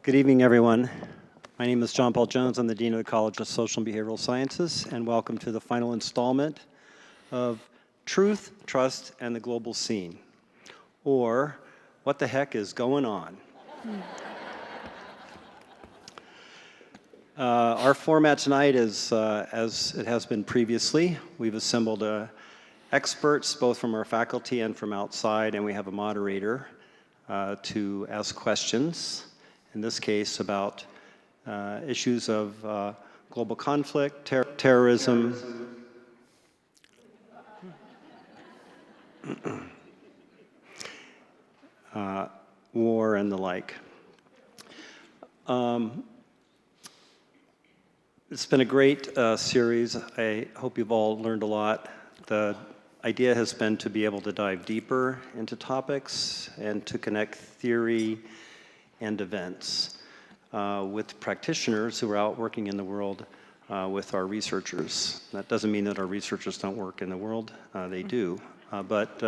Good evening, everyone. My name is John Paul Jones. I'm the Dean of the College of Social and Behavioral Sciences, and welcome to the final installment of Truth, Trust, and the Global Scene, or What the Heck is Going On? Our format tonight is, as it has been previously, we've assembled experts both from our faculty and from outside, and we have a moderator to ask questions, in this case about issues of global conflict, terrorism, war, and the like. It's been a great series. I hope you've all learned a lot. The idea has been to be able to dive deeper into topics and to connect theory and events with practitioners who are out working in the world with our researchers. That doesn't mean that our researchers don't work in the world. They do. But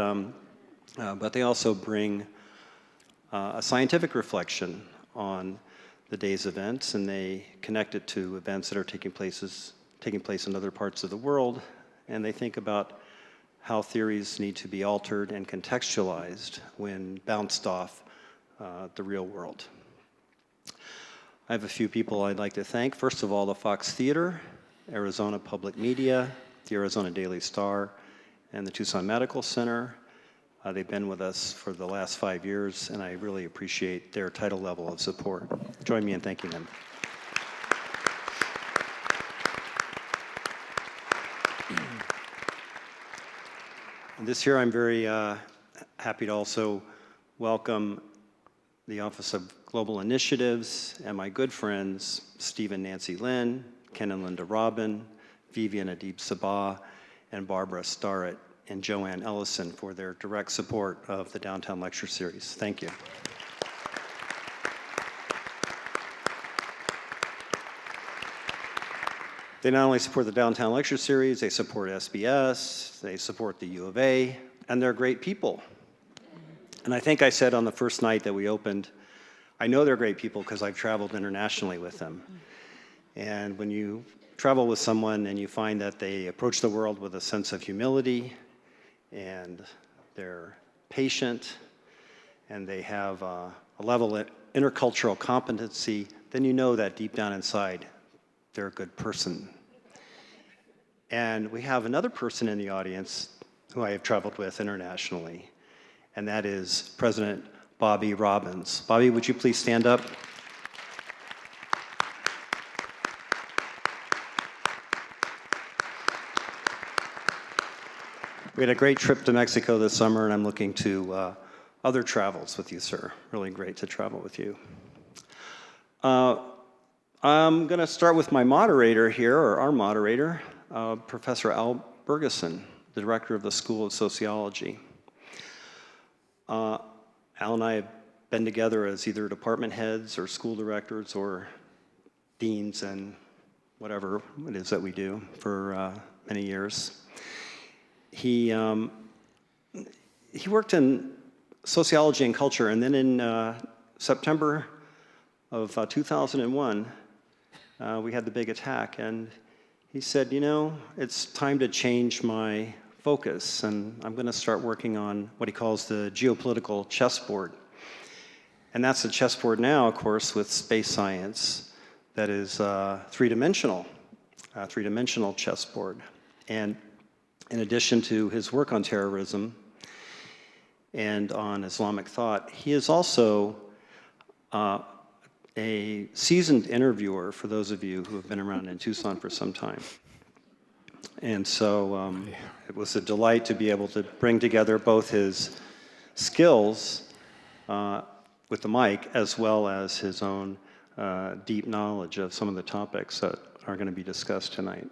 they also bring a scientific reflection on the day's events, and they connect it to events that are taking place in other parts of the world, and they think about how theories need to be altered and contextualized when bounced off the real world. I have a few people I'd like to thank. First of all, the Fox Theater, Arizona Public Media, the Arizona Daily Star, and the Tucson Medical Center. They've been with us for the last 5 years, and I really appreciate their tidal level of support. Join me in thanking them. And this year, I'm very happy to also welcome the Office of Global Initiatives and my good friends, Steve and Nancy Lynn, Ken and Linda Robin, Vivian Adib Sabah, and Barbara Starrett and Joanne Ellison for their direct support of the Downtown Lecture Series. Thank you. They not only support the Downtown Lecture Series, they support SBS, they support the U of A, and they're great people. And I think I said on the first night that we opened, I know they're great people because I've traveled internationally with them. And when you travel with someone and you find that they approach the world with a sense of humility, and they're patient, and they have a level of intercultural competency, then you know that deep down inside, they're a good person. And we have another person in the audience who I have traveled with internationally, and that is President Bobby Robbins. Bobby, would you please stand up? We had a great trip to Mexico this summer, and I'm looking to other travels with you, sir. Really great to travel with you. I'm going to start with my moderator here, or our moderator, Professor Al Bergeson, the director of the School of Sociology. Al and I have been together as either department heads or school directors or deans and whatever it is that we do for many years. He worked in sociology and culture, and then in September of 2001, we had the big attack, and he said, you know, it's time to change my focus, and I'm going to start working on what he calls the geopolitical chessboard. And that's a chessboard now, of course, with space science that is three-dimensional chessboard. And in addition to his work on terrorism and on Islamic thought, he is also a seasoned interviewer for those of you who have been around in Tucson for some time. And so it was a delight to be able to bring together both his skills with the mic as well as his own deep knowledge of some of the topics that are going to be discussed tonight.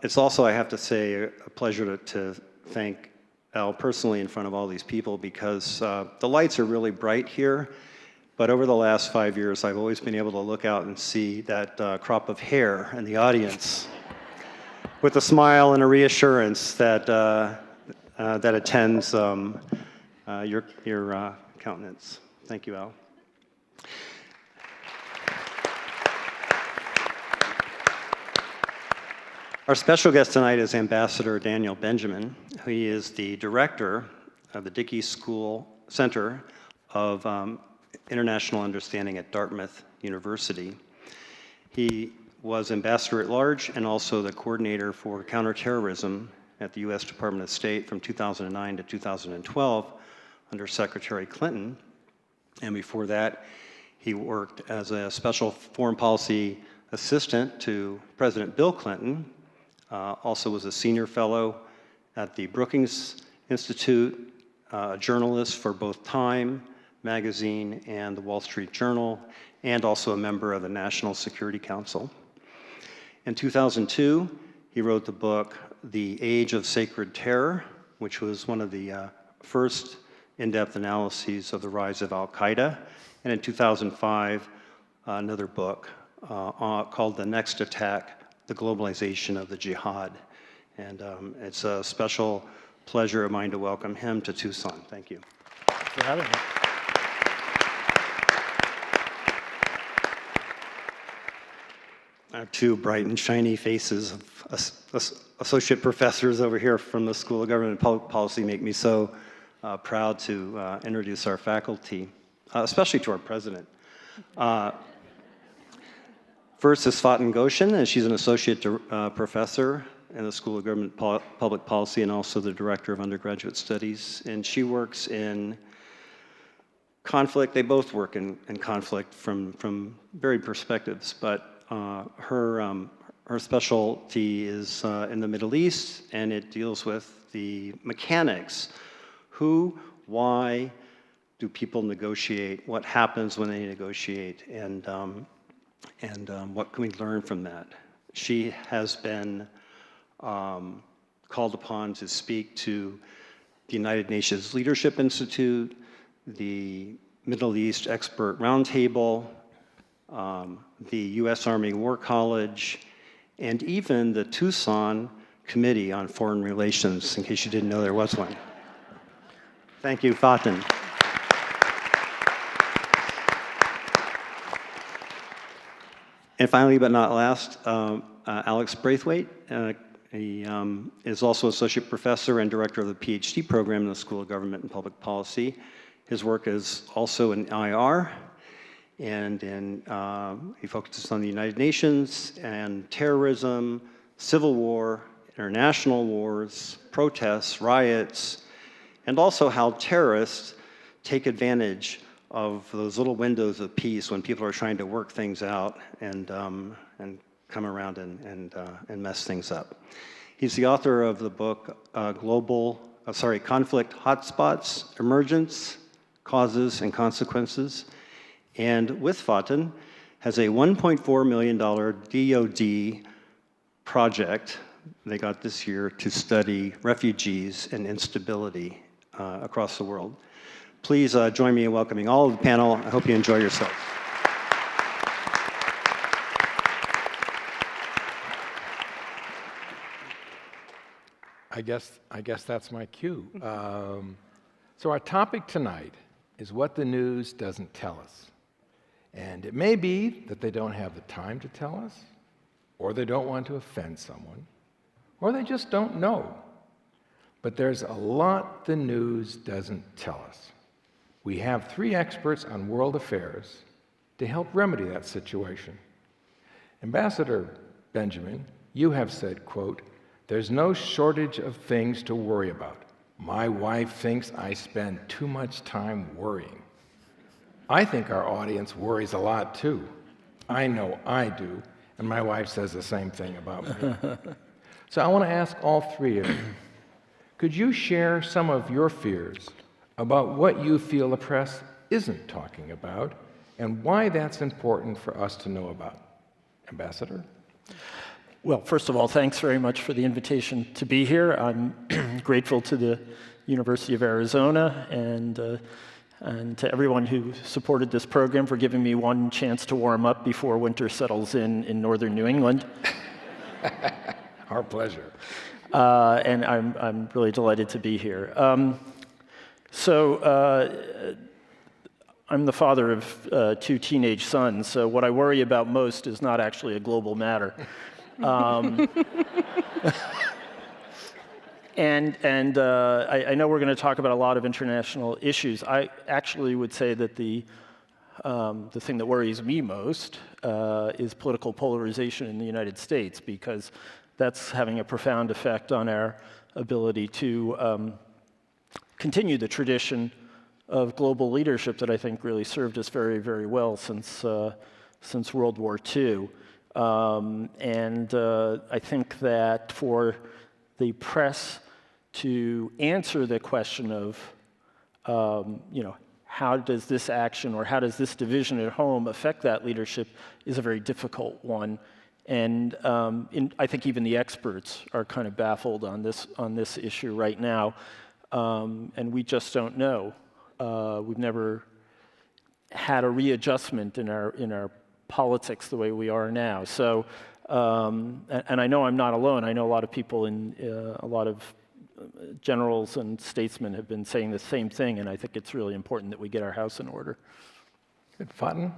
It's also, I have to say, a pleasure to thank Al personally in front of all these people, because the lights are really bright here, but over the last 5 years, I've always been able to look out and see that crop of hair in the audience with a smile and a reassurance that that attends your countenance. Thank you, Al. Our special guest tonight is Ambassador Daniel Benjamin. He is the director of the Dickey School Center of International Understanding at Dartmouth University. He was ambassador at large and also the coordinator for counterterrorism at the U.S. Department of State from 2009 to 2012 under Secretary Clinton. And before that, he worked as a special foreign policy assistant to President Bill Clinton, also was a senior fellow at the Brookings Institute, a journalist for both Time magazine and the Wall Street Journal, and also a member of the National Security Council. In 2002, he wrote the book, The Age of Sacred Terror, which was one of the first in-depth analyses of the rise of Al-Qaeda. And in 2005, another book called The Next Attack, The Globalization of the Jihad. And it's a special pleasure of mine to welcome him to Tucson. Thank you. Thanks for having me. Our two bright and shiny faces of associate professors over here from the School of Government and Public Policy make me so proud to introduce our faculty, especially to our president. First is Faten Goshen, and she's an associate professor in the School of Government Public Policy and also the director of undergraduate studies. And she works in conflict. They both work in conflict from varied perspectives, but her specialty is in the Middle East, and it deals with the mechanics. Who, why do people negotiate? What happens when they negotiate? And what can we learn from that? She has been called upon to speak to the United Nations Leadership Institute, the Middle East Expert Roundtable, the U.S. Army War College, and even the Tucson Committee on Foreign Relations, in case you didn't know there was one. Thank you, Faten. And finally, but not last, Alex Braithwaite. He is also associate professor and director of the PhD program in the School of Government and Public Policy. His work is also in IR, and he focuses on the United Nations and terrorism, civil war, international wars, protests, riots, and also how terrorists take advantage of those little windows of peace when people are trying to work things out and come around and mess things up. He's the author of the book Conflict Hotspots, Emergence, Causes, and Consequences, and with Faten has a $1.4 million DoD project they got this year to study refugees and instability across the world. Please join me in welcoming all of the panel. I hope you enjoy yourself. I guess that's my cue. So our topic tonight is what the news doesn't tell us. And it may be that they don't have the time to tell us, or they don't want to offend someone, or they just don't know. But there's a lot the news doesn't tell us. We have three experts on world affairs to help remedy that situation. Ambassador Benjamin, you have said, quote, "There's no shortage of things to worry about. My wife thinks I spend too much time worrying." I think our audience worries a lot too. I know I do, and my wife says the same thing about me. So I want to ask all three of you, could you share some of your fears about what you feel the press isn't talking about and why that's important for us to know about? Ambassador? Well, first of all, thanks very much for the invitation to be here. I'm grateful to the University of Arizona and to everyone who supported this program for giving me one chance to warm up before winter settles in northern New England. Our pleasure. And I'm really delighted to be here. I'm the father of two teenage sons, so what I worry about most is not actually a global matter. I know we're going to talk about a lot of international issues. I actually would say that the thing that worries me most is political polarization in the United States, because that's having a profound effect on our ability to continue the tradition of global leadership that I think really served us very, very well since World War II. I think that for the press to answer the question of, how does this action or how does this division at home affect that leadership is a very difficult one. And I think even the experts are kind of baffled on this issue right now, and we just don't know. We've never had a readjustment in our politics the way we are now. So, and I know I'm not alone. I know a lot of people a lot of generals and statesmen have been saying the same thing, and I think it's really important that we get our house in order. Good. Faten?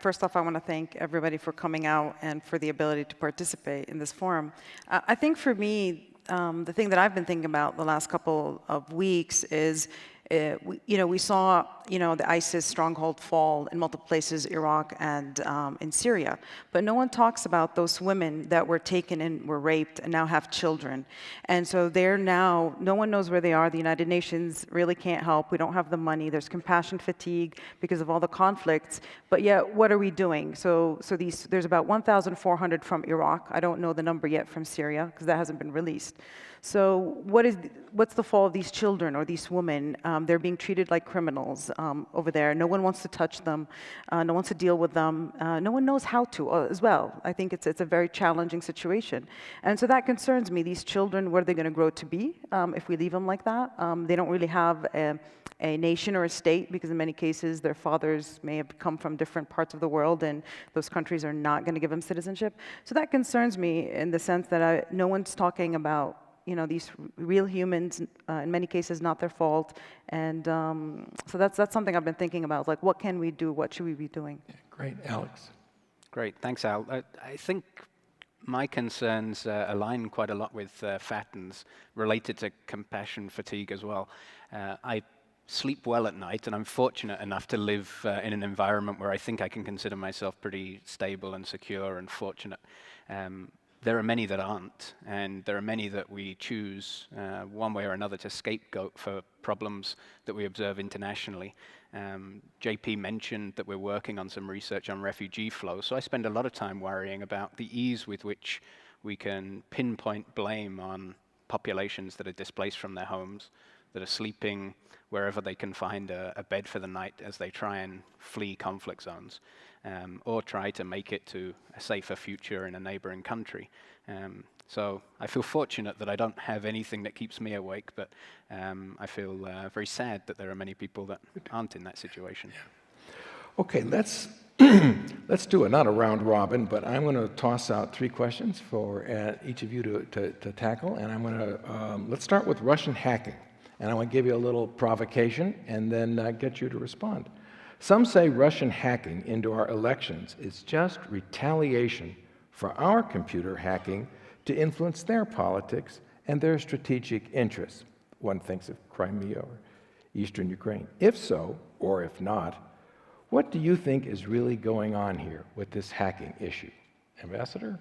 First off, I want to thank everybody for coming out and for the ability to participate in this forum. I think for me, the thing that I've been thinking about the last couple of weeks is, we saw, the ISIS stronghold fall in multiple places, Iraq and in Syria. But no one talks about those women that were taken and were raped and now have children. And so they're now, no one knows where they are. The United Nations really can't help. We don't have the money. There's compassion fatigue because of all the conflicts. But yet, what are we doing? So there's about 1,400 from Iraq. I don't know the number yet from Syria because that hasn't been released. So what's the fall of these children or these women? They're being treated like criminals over there. No one wants to touch them. No one wants to deal with them. No one knows how to as well. I think it's a very challenging situation. And so that concerns me. These children, what are they going to grow to be if we leave them like that? They don't really have a nation or a state, because in many cases their fathers may have come from different parts of the world and those countries are not going to give them citizenship. So that concerns me in the sense that no one's talking about these real humans, in many cases not their fault. And so that's something I've been thinking about, like what can we do, what should we be doing? Yeah, great. Alex? Great, thanks Al. I think my concerns align quite a lot with Faten's, related to compassion fatigue as well. I sleep well at night, and I'm fortunate enough to live in an environment where I think I can consider myself pretty stable and secure and fortunate. There are many that aren't, and there are many that we choose one way or another to scapegoat for problems that we observe internationally. JP mentioned that we're working on some research on refugee flow, so I spend a lot of time worrying about the ease with which we can pinpoint blame on populations that are displaced from their homes, that are sleeping wherever they can find a bed for the night as they try and flee conflict zones, or try to make it to a safer future in a neighboring country. So I feel fortunate that I don't have anything that keeps me awake, but I feel very sad that there are many people that aren't in that situation. Yeah. Okay, let's do not a round robin, but I'm going to toss out 3 questions for each of you to tackle, and I'm going to, let's start with Russian hacking. And I want to give you a little provocation and then get you to respond. Some say Russian hacking into our elections is just retaliation for our computer hacking to influence their politics and their strategic interests. One thinks of Crimea or Eastern Ukraine. If so, or if not, what do you think is really going on here with this hacking issue? Ambassador?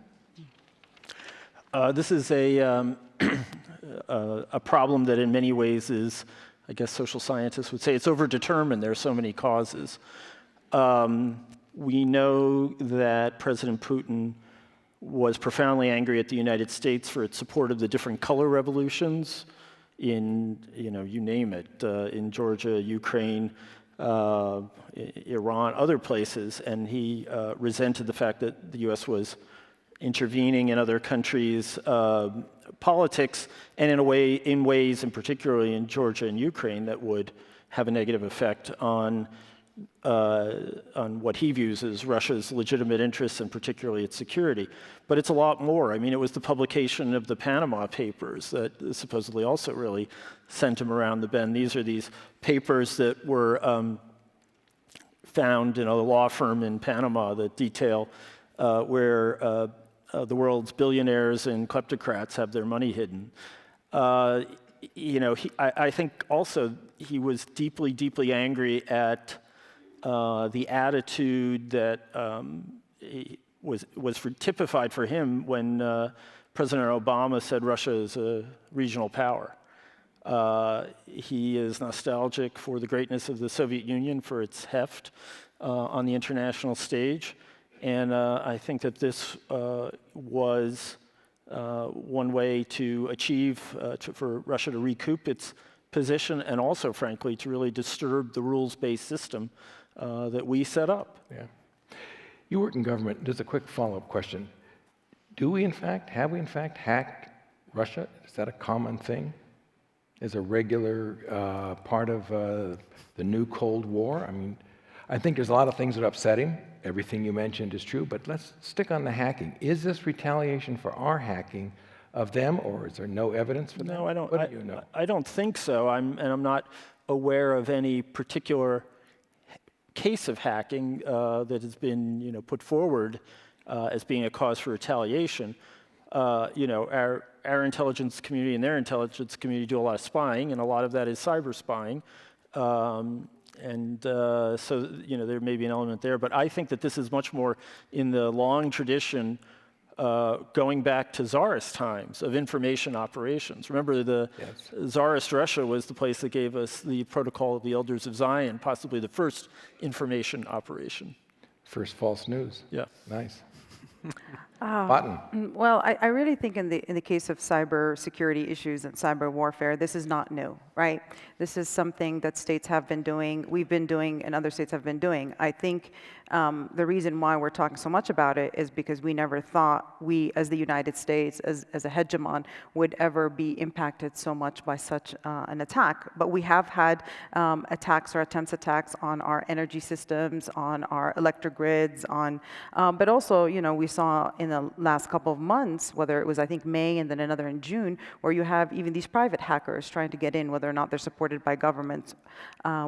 This is a problem that in many ways is, I guess social scientists would say, it's overdetermined. There are so many causes. We know that President Putin was profoundly angry at the United States for its support of the different color revolutions in, you name it, in Georgia, Ukraine, Iran, other places, and he resented the fact that the U.S. was intervening in other countries' politics, and in ways, and particularly in Georgia and Ukraine, that would have a negative effect on what he views as Russia's legitimate interests and particularly its security. But it's a lot more. I mean, it was the publication of the Panama Papers that supposedly also really sent him around the bend. These are these papers that were found in a law firm in Panama that detail where the world's billionaires and kleptocrats have their money hidden. I think also he was deeply, deeply angry at the attitude that was typified for him when President Obama said Russia is a regional power. He is nostalgic for the greatness of the Soviet Union, for its heft on the international stage. And I think that this was one way to achieve, for Russia to recoup its position, and also, frankly, to really disturb the rules-based system that we set up. Yeah. You work in government. Just a quick follow-up question. Have we in fact hacked Russia? Is that a common thing? Is a regular part of the new Cold War? I mean, I think there's a lot of things that upset him. Everything you mentioned is true, but let's stick on the hacking. Is this retaliation for our hacking of them, or is there no evidence for that? No, I don't. What do you know? I don't think so. I'm not aware of any particular case of hacking that has been, put forward as being a cause for retaliation. Our intelligence community and their intelligence community do a lot of spying, and a lot of that is cyber spying. So there may be an element there, but I think that this is much more in the long tradition going back to Tsarist times of information operations. Remember, the Tsarist Russia was the place that gave us the Protocol of the Elders of Zion, possibly the first information operation. First false news. Yeah. Nice. Button. Well, I really think in the case of cyber security issues and cyber warfare, this is not new, right? This is something that states have been doing, we've been doing, and other states have been doing. I think the reason why we're talking so much about it is because we never thought we, as the United States, as a hegemon, would ever be impacted so much by such an attack. But we have had attacks or attacks on our energy systems, on our electric grids, but also, we saw in the last couple of months, whether it was, I think, May and then another in June, where you have even these private hackers trying to get in, whether or not they're supported by governments.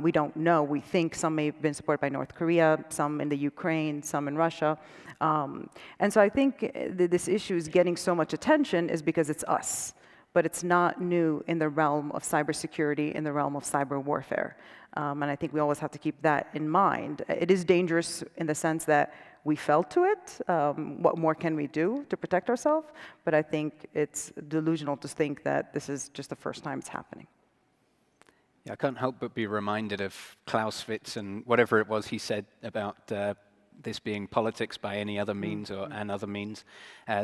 We don't know. We think some may have been supported by North Korea, some in the Ukraine, some in Russia. And so I think this issue is getting so much attention is because it's us. But it's not new in the realm of cybersecurity, in the realm of cyber warfare. And I think we always have to keep that in mind. It is dangerous in the sense that we fell to it. What more can we do to protect ourselves? But I think it's delusional to think that this is just the first time it's happening. Yeah, I can't help but be reminded of Klaus Fitz and whatever it was he said about this being politics by any other means or another means.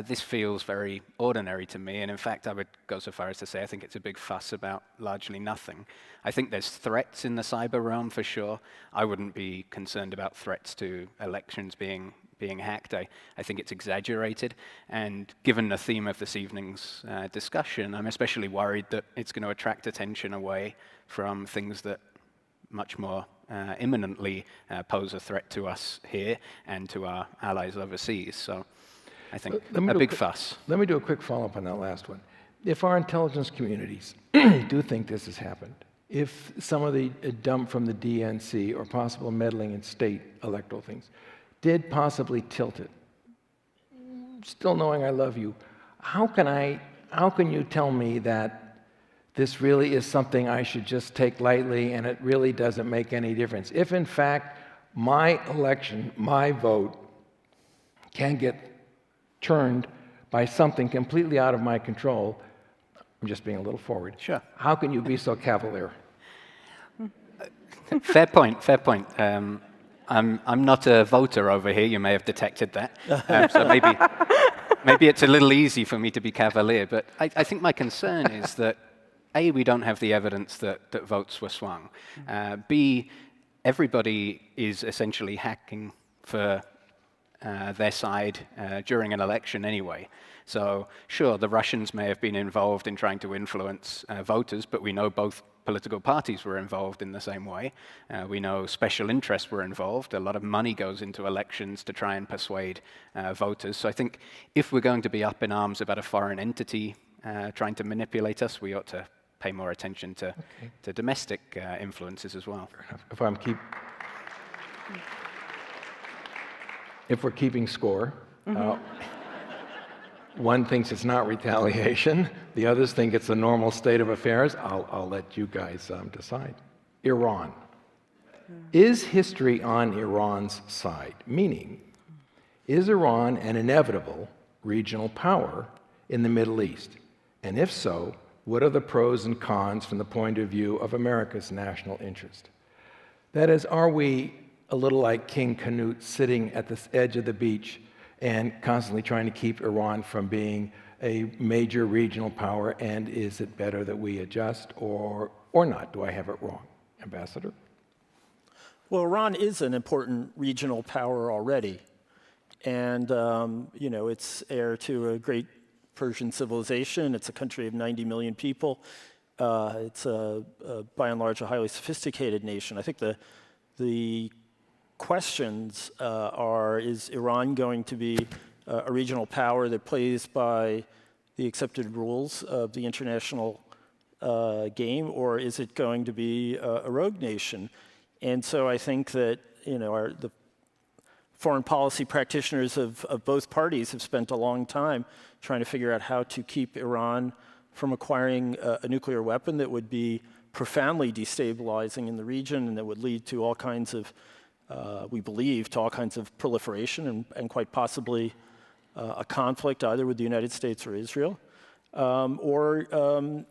This feels very ordinary to me, and in fact I would go so far as to say I think it's a big fuss about largely nothing. I think there's threats in the cyber realm for sure. I wouldn't be concerned about threats to elections being hacked. I think it's exaggerated, and given the theme of this evening's discussion, I'm especially worried that it's going to attract attention away from things that much more imminently pose a threat to us here and to our allies overseas. So I think a big fuss. Let me do a quick follow-up on that last one. If our intelligence communities do think this has happened, if some of the dump from the DNC or possible meddling in state electoral things did possibly tilt it, still knowing I love you, how can you tell me that this really is something I should just take lightly and it really doesn't make any difference? If in fact my election, my vote, can get turned by something completely out of my control, I'm just being a little forward. Sure. How can you be so cavalier? Fair point, fair point. I'm not a voter over here, you may have detected that. So maybe it's a little easy for me to be cavalier, but I think my concern is that A, we don't have the evidence that votes were swung. B, everybody is essentially hacking for their side during an election anyway. So sure, the Russians may have been involved in trying to influence voters, but we know both political parties were involved in the same way. We know special interests were involved. A lot of money goes into elections to try and persuade voters. So I think if we're going to be up in arms about a foreign entity trying to manipulate us, we ought to pay more attention to domestic influences as well. Fair enough. If we're keeping score, One thinks it's not retaliation. The others think it's a normal state of affairs. I'll let you guys decide. Iran. Is history on Iran's side? Meaning, is Iran an inevitable regional power in the Middle East? And if so, what are the pros and cons from the point of view of America's national interest? That is, are we a little like King Canute sitting at the edge of the beach and constantly trying to keep Iran from being a major regional power, and is it better that we adjust or not? Do I have it wrong, Ambassador? Well, Iran is an important regional power already, and it's heir to a great Persian civilization. It's a country of 90 million people. It's by and large a highly sophisticated nation. I think the questions are: is Iran going to be a regional power that plays by the accepted rules of the international game, or is it going to be a rogue nation? And so I think that the foreign policy practitioners of both parties have spent a long time trying to figure out how to keep Iran from acquiring a nuclear weapon that would be profoundly destabilizing in the region and that would lead to all kinds of, we believe, to all kinds of proliferation and quite possibly a conflict either with the United States or Israel. Can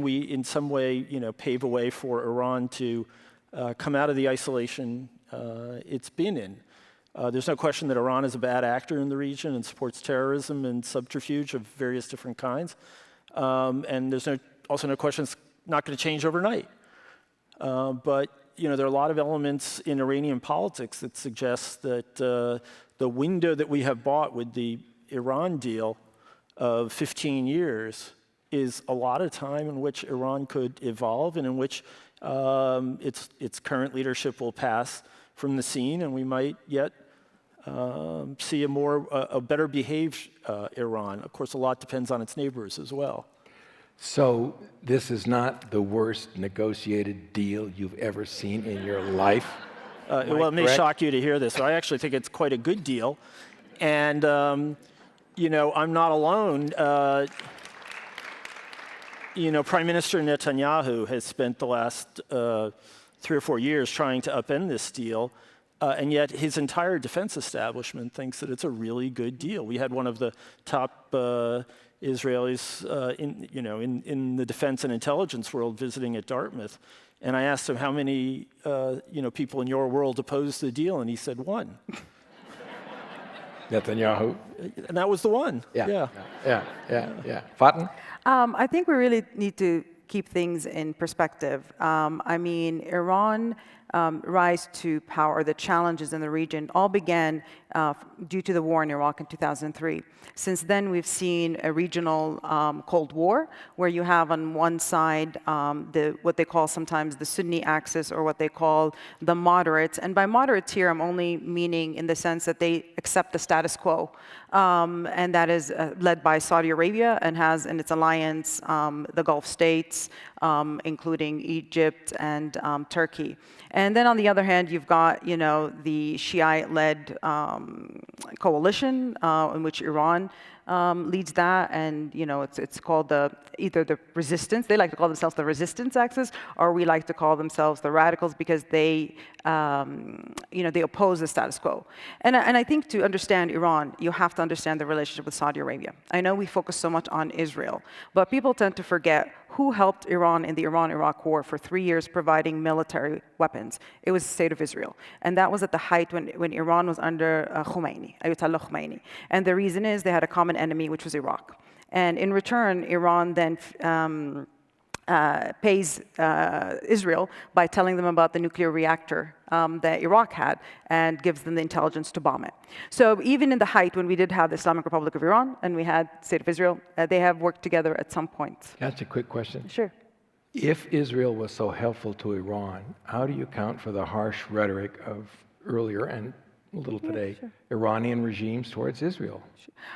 we in some way, pave a way for Iran to come out of the isolation it's been in? There's no question that Iran is a bad actor in the region and supports terrorism and subterfuge of various different kinds. And there's also no question it's not going to change overnight. But there are a lot of elements in Iranian politics that suggest that the window that we have bought with the Iran deal of 15 years is a lot of time in which Iran could evolve and in which its current leadership will pass from the scene, and we might yet see a better behaved Iran. Of course, a lot depends on its neighbors as well. So this is not the worst negotiated deal you've ever seen in your life? Well, it may shock you to hear this, but I actually think it's quite a good deal. And, I'm not alone. Prime Minister Netanyahu has spent the last 3 or 4 years trying to upend this deal, and yet his entire defense establishment thinks that it's a really good deal. We had one of the top Israelis in the defense and intelligence world visiting at Dartmouth, and I asked him how many people in your world opposed the deal, and he said one. Netanyahu? And that was the one. Yeah. Faten? I think we really need to keep things in perspective. Iran rise to power, the challenges in the region all began due to the war in Iraq in 2003. Since then, we've seen a regional Cold War, where you have on one side what they call sometimes the Sunni axis, or what they call the moderates. And by moderates here, I'm only meaning in the sense that they accept the status quo. And that is led by Saudi Arabia and has in its alliance the Gulf states, including Egypt and Turkey. And then on the other hand, you've got, the Shiite-led coalition in which Iran leads that, and it's called either the resistance. They like to call themselves the resistance axis, or we like to call themselves the radicals, because they they oppose the status quo. And I think to understand Iran, you have to understand the relationship with Saudi Arabia. I know we focus so much on Israel, but people tend to forget who helped Iran in the Iran-Iraq war for 3 years providing military weapons. It was the state of Israel. And that was at the height when Iran was under Ayatollah Khomeini. And the reason is they had a common enemy, which was Iraq. And in return, Iran then pays Israel by telling them about the nuclear reactor that Iraq had, and gives them the intelligence to bomb it. So even in the height when we did have the Islamic Republic of Iran and we had the State of Israel, they have worked together at some point. That's a quick question. Sure. If Israel was so helpful to Iran, how do you account for the harsh rhetoric of earlier and a little today, Iranian regimes towards Israel.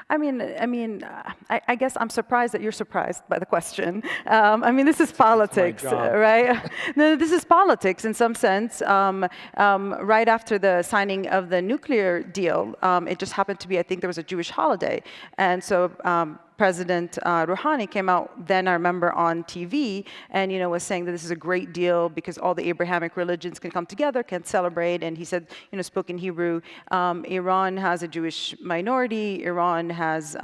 I guess I'm surprised that you're surprised by the question. This is politics, right? No, this is politics in some sense. Right after the signing of the nuclear deal, it just happened to be, I think there was a Jewish holiday. And so President Rouhani came out then, I remember, on TV and was saying that this is a great deal because all the Abrahamic religions can come together, can celebrate. And he said, spoke in Hebrew, Iran has a Jewish minority. Iran has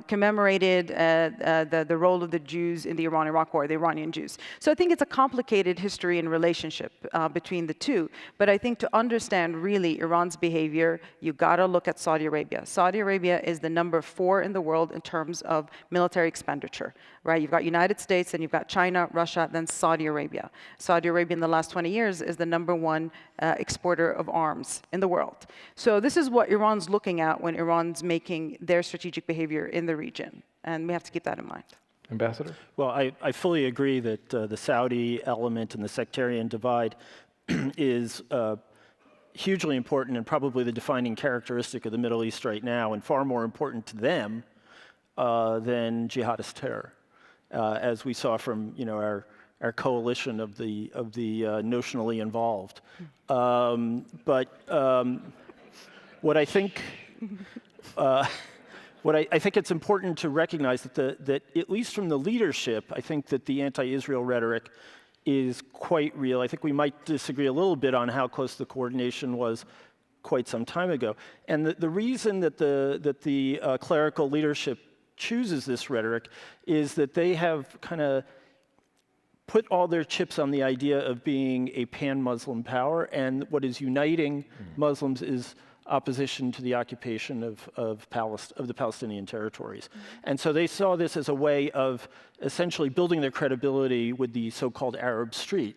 commemorated the role of the Jews in the Iran-Iraq War, the Iranian Jews. So I think it's a complicated history and relationship between the two. But I think to understand really Iran's behavior, you gotta look at Saudi Arabia. Saudi Arabia is the number 4 in the world in terms of military expenditure, right? You've got United States, and you've got China, Russia, then Saudi Arabia. Saudi Arabia in the last 20 years is the number 1 exporter of arms in the world. So this is what Iran's looking at when Iran's making their strategic behavior in the region, and we have to keep that in mind. Ambassador? Well, I fully agree that the Saudi element and the sectarian divide is hugely important and probably the defining characteristic of the Middle East right now, and far more important to them than jihadist terror, as we saw from our coalition of the notionally involved. But what I think. I think it's important to recognize that at least from the leadership, I think that the anti-Israel rhetoric is quite real. I think we might disagree a little bit on how close the coordination was quite some time ago. And the reason that the clerical leadership chooses this rhetoric is that they have kind of put all their chips on the idea of being a pan-Muslim power, and what is uniting Muslims is opposition to the occupation of the Palestinian territories. And so they saw this as a way of essentially building their credibility with the so-called Arab street.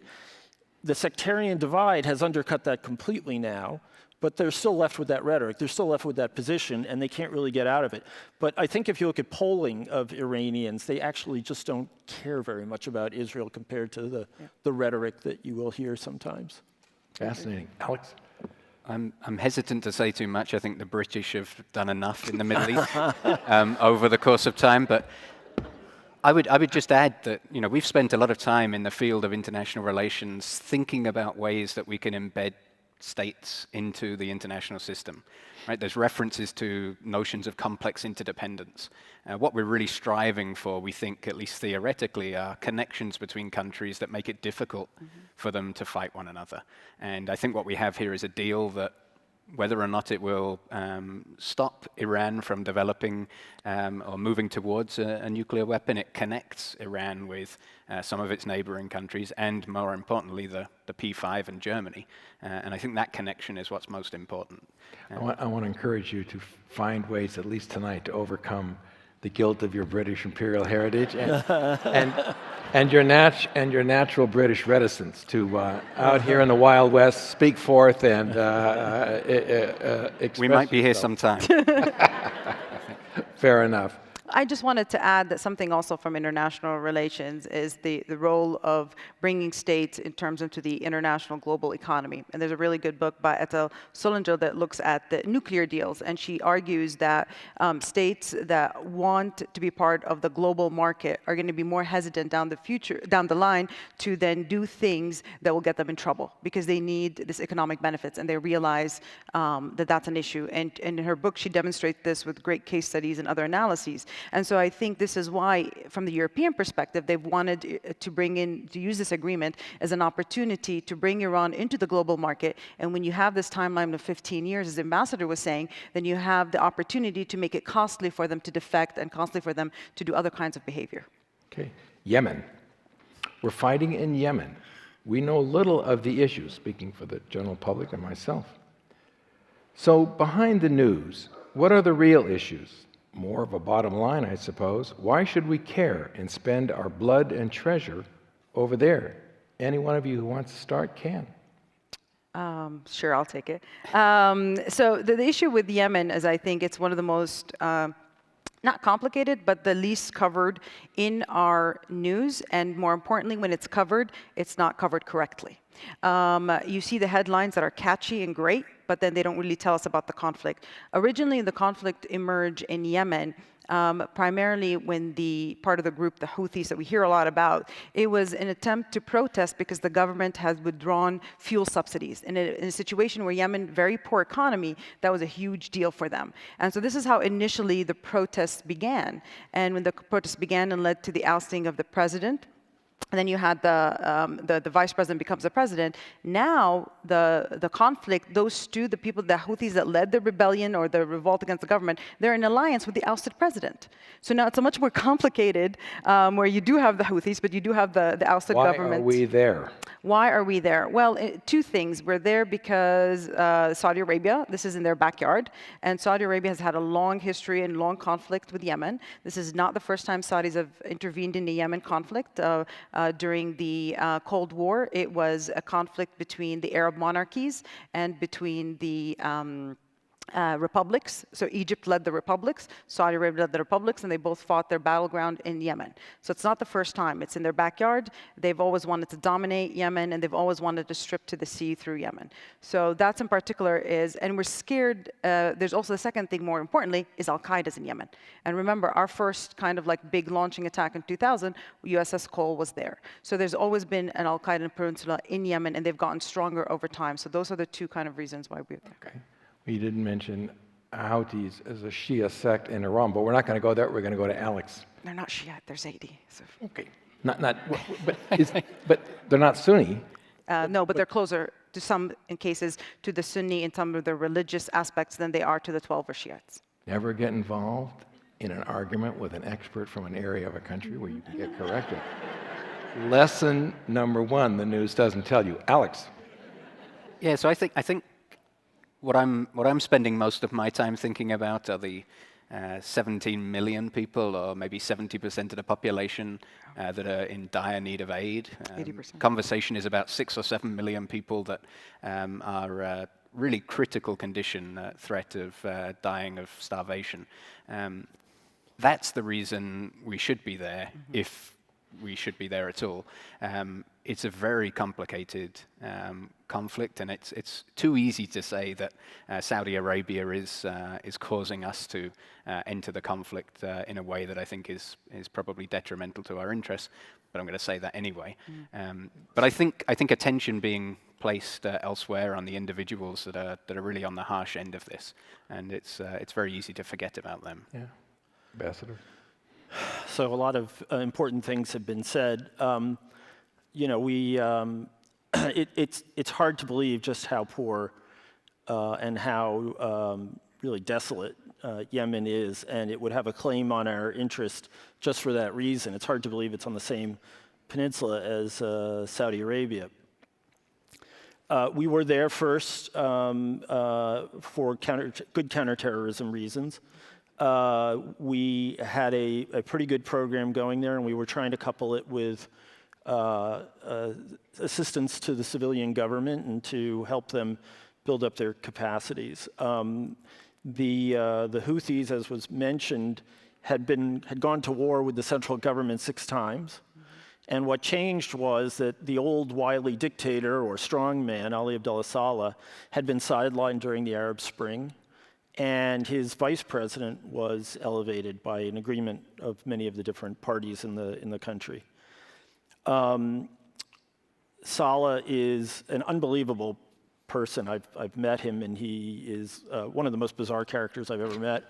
The sectarian divide has undercut that completely now, but they're still left with that rhetoric. They're still left with that position, and they can't really get out of it. But I think if you look at polling of Iranians, they actually just don't care very much about Israel compared to the rhetoric that you will hear sometimes. Fascinating. Alex? I'm hesitant to say too much. I think the British have done enough in the Middle East over the course of time. But I would just add that we've spent a lot of time in the field of international relations thinking about ways that we can embed states into the international system. Right? There's references to notions of complex interdependence. What we're really striving for, we think, at least theoretically, are connections between countries that make it difficult for them to fight one another. And I think what we have here is a deal that, whether or not it will stop Iran from developing or moving towards a nuclear weapon, it connects Iran with some of its neighboring countries, and more importantly, the P5 and Germany. And I think that connection is what's most important. I want to encourage you to find ways, at least tonight, to overcome the guilt of your British imperial heritage and your natural British reticence to, out here in the Wild West, speak forth and express We might be here yourself. sometime. Fair enough. I just wanted to add that something also from international relations is the role of bringing states in terms of to the international global economy. And there's a really good book by Ethel Sullinger that looks at the nuclear deals, and she argues that states that want to be part of the global market are going to be more hesitant down the line to then do things that will get them in trouble because they need this economic benefits, and they realize that that's an issue. And in her book, she demonstrates this with great case studies and other analyses. And so I think this is why, from the European perspective, they've wanted to use this agreement as an opportunity to bring Iran into the global market. And when you have this timeline of 15 years, as the ambassador was saying, then you have the opportunity to make it costly for them to defect and costly for them to do other kinds of behavior. Okay. Yemen. We're fighting in Yemen. We know little of the issues, speaking for the general public and myself. So behind the news, what are the real issues? More of a bottom line, I suppose. Why should we care and spend our blood and treasure over there? Any one of you who wants to start can. Sure, I'll take it. So the issue with Yemen is, I think it's one of the most, not complicated, but the least covered in our news. And more importantly, when it's covered, it's not covered correctly. You see the headlines that are catchy and great, but then they don't really tell us about the conflict. Originally, the conflict emerged in Yemen, primarily when the part of the group, the Houthis that we hear a lot about, it was an attempt to protest because the government has withdrawn fuel subsidies. In a situation where Yemen, very poor economy, that was a huge deal for them. And so this is how initially the protests began. And when the protests began and led to the ousting of the president, and then you had the vice president becomes the president. Now the conflict, those two, the people, the Houthis that led the rebellion or the revolt against the government, they're in alliance with the ousted president. So now it's a much more complicated, where you do have the Houthis, but you do have the ousted government. Why are we there? Why are we there? Well, two things. We're there because Saudi Arabia, this is in their backyard, and Saudi Arabia has had a long history and long conflict with Yemen. This is not the first time Saudis have intervened in the Yemen conflict. During the Cold War, it was a conflict between the Arab monarchies and between the republics. So Egypt led the republics, Saudi Arabia led the republics, and they both fought their battleground in Yemen. So it's not the first time. It's in their backyard. They've always wanted to dominate Yemen, and they've always wanted to strip to the sea through Yemen. So that's in particular is, and we're scared. There's also the second thing, more importantly, is Al-Qaeda's in Yemen. And remember, our first kind of like big launching attack in 2000, USS Cole was there. So there's always been an Al-Qaeda peninsula in Yemen, and they've gotten stronger over time. So those are the two kind of reasons why we're there. Okay. We didn't mention Houthis as a Shia sect in Iran, but we're not going to go there. We're going to go to Alex. They're not Shia, they're Zaidi. So. Okay. But they're not Sunni. No, but they're closer to some in cases to the Sunni in some of the religious aspects than they are to the 12 or Shiites. Never get involved in an argument with an expert from an area of a country where you can get corrected. Lesson number one, the news doesn't tell you. Alex. Yeah, so I think what I'm spending most of my time thinking about are the 17 million people, or maybe 70% of the population that are in dire need of aid. 80%. Conversation is about 6 or 7 million people that are really critical condition, threat of dying of starvation. That's the reason we should be there, if we should be there at all. It's a very complicated conflict, and it's too easy to say that Saudi Arabia is causing us to enter the conflict in a way that I think is probably detrimental to our interests. But I'm going to say that anyway. But I think attention being placed elsewhere on the individuals that are really on the harsh end of this, and it's very easy to forget about them. Yeah, Ambassador. So a lot of important things have been said. You know, it's hard to believe just how poor and how really desolate Yemen is, and it would have a claim on our interest just for that reason. It's hard to believe it's on the same peninsula as Saudi Arabia. We were there first for good counterterrorism reasons. We had a pretty good program going there, and we were trying to couple it with assistance to the civilian government and to help them build up their capacities. The Houthis, as was mentioned, had gone to war with the central government 6 times. And what changed was that the old wily dictator or strongman, Ali Abdullah Saleh, had been sidelined during the Arab Spring, and his vice president was elevated by an agreement of many of the different parties in the country. Saleh is an unbelievable person. I've met him, and he is one of the most bizarre characters I've ever met.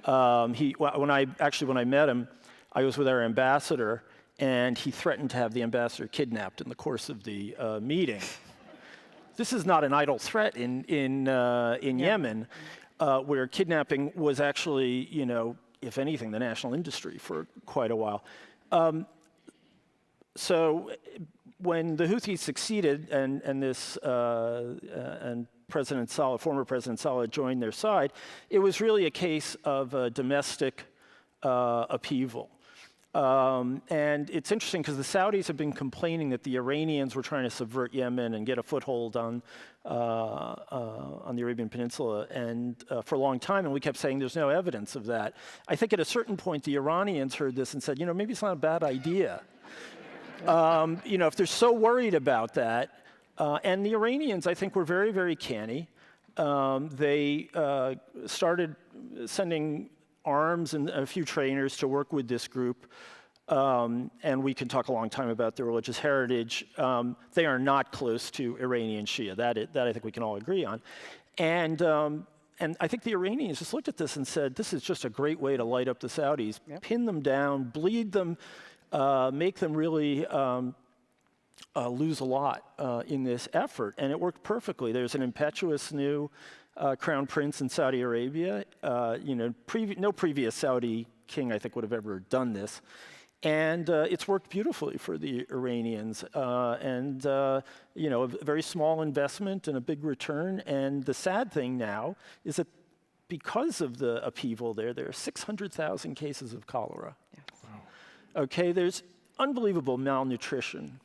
When I met him, I was with our ambassador, and he threatened to have the ambassador kidnapped in the course of the meeting. This is not an idle threat in Yemen, where kidnapping was actually, you know, if anything, the national industry for quite a while. So when the Houthis succeeded and President Saleh, former President Saleh, joined their side, it was really a case of domestic upheaval. And it's interesting because the Saudis have been complaining that the Iranians were trying to subvert Yemen and get a foothold on the Arabian Peninsula, and for a long time, and we kept saying there's no evidence of that. I think at a certain point the Iranians heard this and said, you know, maybe it's not a bad idea. You know, if they're so worried about that, And the Iranians, I think, were very, very canny. They started sending arms and a few trainers to work with this group. And we can talk a long time about their religious heritage. They are not close to Iranian Shia. That I think we can all agree on. And I think the Iranians just looked at this and said, this is just a great way to light up the Saudis, pin them down, bleed them, make them really lose a lot in this effort. And it worked perfectly. There's an impetuous new crown prince in Saudi Arabia. No previous Saudi king, I think, would have ever done this. And it's worked beautifully for the Iranians. A very small investment and a big return. And the sad thing now is that because of the upheaval there are 600,000 cases of cholera. Yes. Wow. Okay, there's unbelievable malnutrition.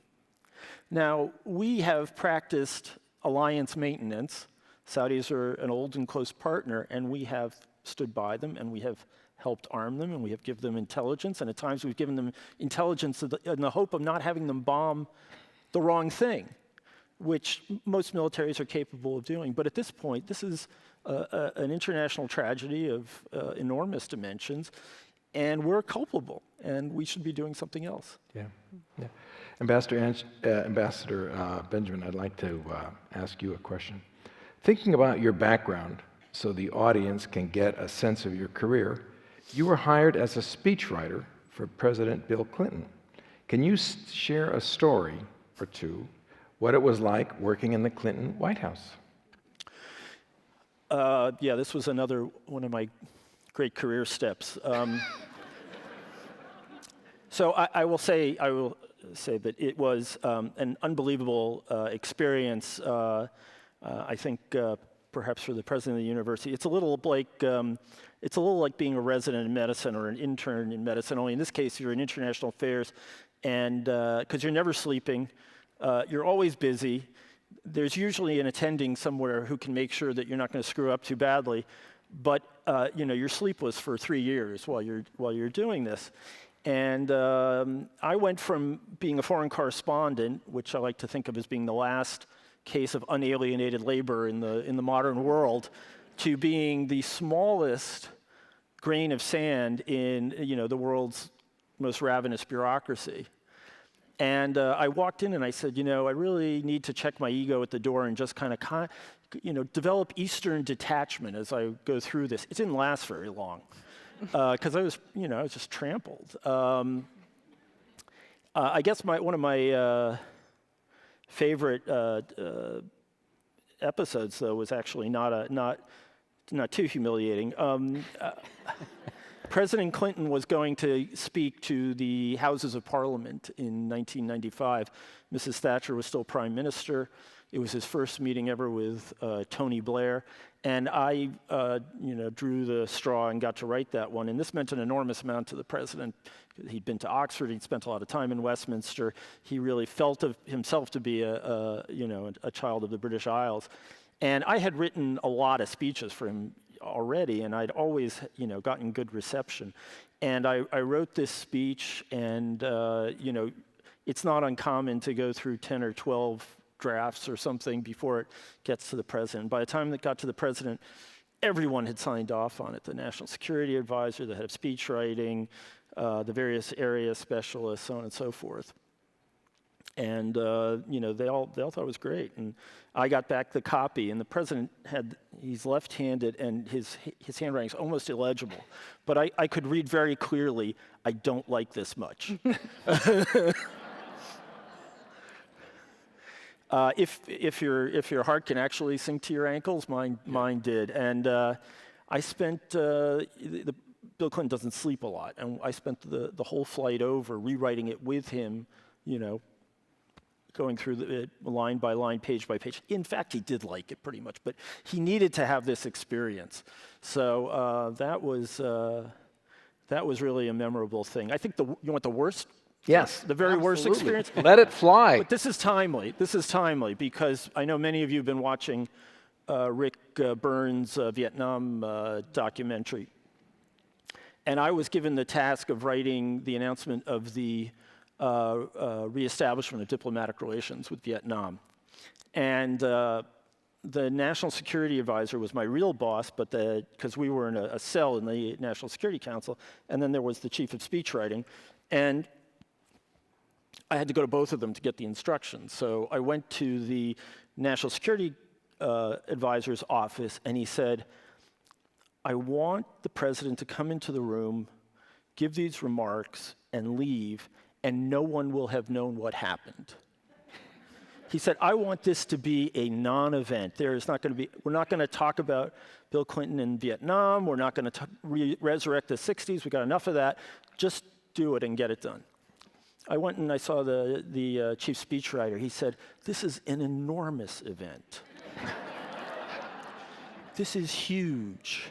Now, we have practiced alliance maintenance. Saudis are an old and close partner, and we have stood by them, and we have helped arm them, and we have given them intelligence, and at times we've given them intelligence in the hope of not having them bomb the wrong thing, which most militaries are capable of doing. But at this point, this is an international tragedy of enormous dimensions, and we're culpable, and we should be doing something else. Yeah. Ambassador Benjamin, I'd like to ask you a question. Thinking about your background so the audience can get a sense of your career, you were hired as a speechwriter for President Bill Clinton. Can you share a story or two, what it was like working in the Clinton White House? This was another one of my great career steps. So I will say that it was an unbelievable experience. I think perhaps for the president of the university, it's a little like being a resident in medicine or an intern in medicine. Only in this case, you're in international affairs, and because you're never sleeping, you're always busy. There's usually an attending somewhere who can make sure that you're not going to screw up too badly. But you're sleepless for 3 years while you're doing this. And I went from being a foreign correspondent, which I like to think of as being the last case of unalienated labor in the modern world, to being the smallest grain of sand in the world's most ravenous bureaucracy. And I walked in and I said, I really need to check my ego at the door and just kind of develop Eastern detachment as I go through this. It didn't last very long. Because I was just trampled. I guess one of my favorite episodes, though, was actually not too humiliating. President Clinton was going to speak to the Houses of Parliament in 1995. Mrs. Thatcher was still Prime Minister. It was his first meeting ever with Tony Blair. And I, drew the straw and got to write that one. And this meant an enormous amount to the president. He'd been to Oxford. He'd spent a lot of time in Westminster. He really felt of himself to be a child of the British Isles. And I had written a lot of speeches for him already, and I'd always, gotten good reception. And I wrote this speech, and, it's not uncommon to go through 10 or 12 drafts or something before it gets to the president. By the time it got to the president, everyone had signed off on it. The National Security Advisor, the head of speech writing, the various area specialists, so on and so forth. And they all thought it was great. And I got back the copy, and the president he's left-handed, and his handwriting's almost illegible. But I could read very clearly, I don't like this much. If your heart can actually sink to your ankles, mine did. And I spent Bill Clinton doesn't sleep a lot, and I spent the whole flight over rewriting it with him, going through it line by line, page by page. In fact, he did like it pretty much, but he needed to have this experience. So that was really a memorable thing. I think you want the worst. Yes, the very worst experience. Let it fly. But this is timely. This is timely because I know many of you have been watching Rick Burns' Vietnam documentary. And I was given the task of writing the announcement of the reestablishment of diplomatic relations with Vietnam. And the National Security Advisor was my real boss, but because we were in a cell in the National Security Council, and then there was the chief of speechwriting. And I had to go to both of them to get the instructions. So I went to the National Security Advisor's office, and he said, I want the president to come into the room, give these remarks, and leave, and no one will have known what happened. He said, I want this to be a non-event. We're not going to talk about Bill Clinton in Vietnam. We're not going to resurrect the 60s. We got enough of that. Just do it and get it done. I went and I saw the chief speechwriter. He said, this is an enormous event. This is huge.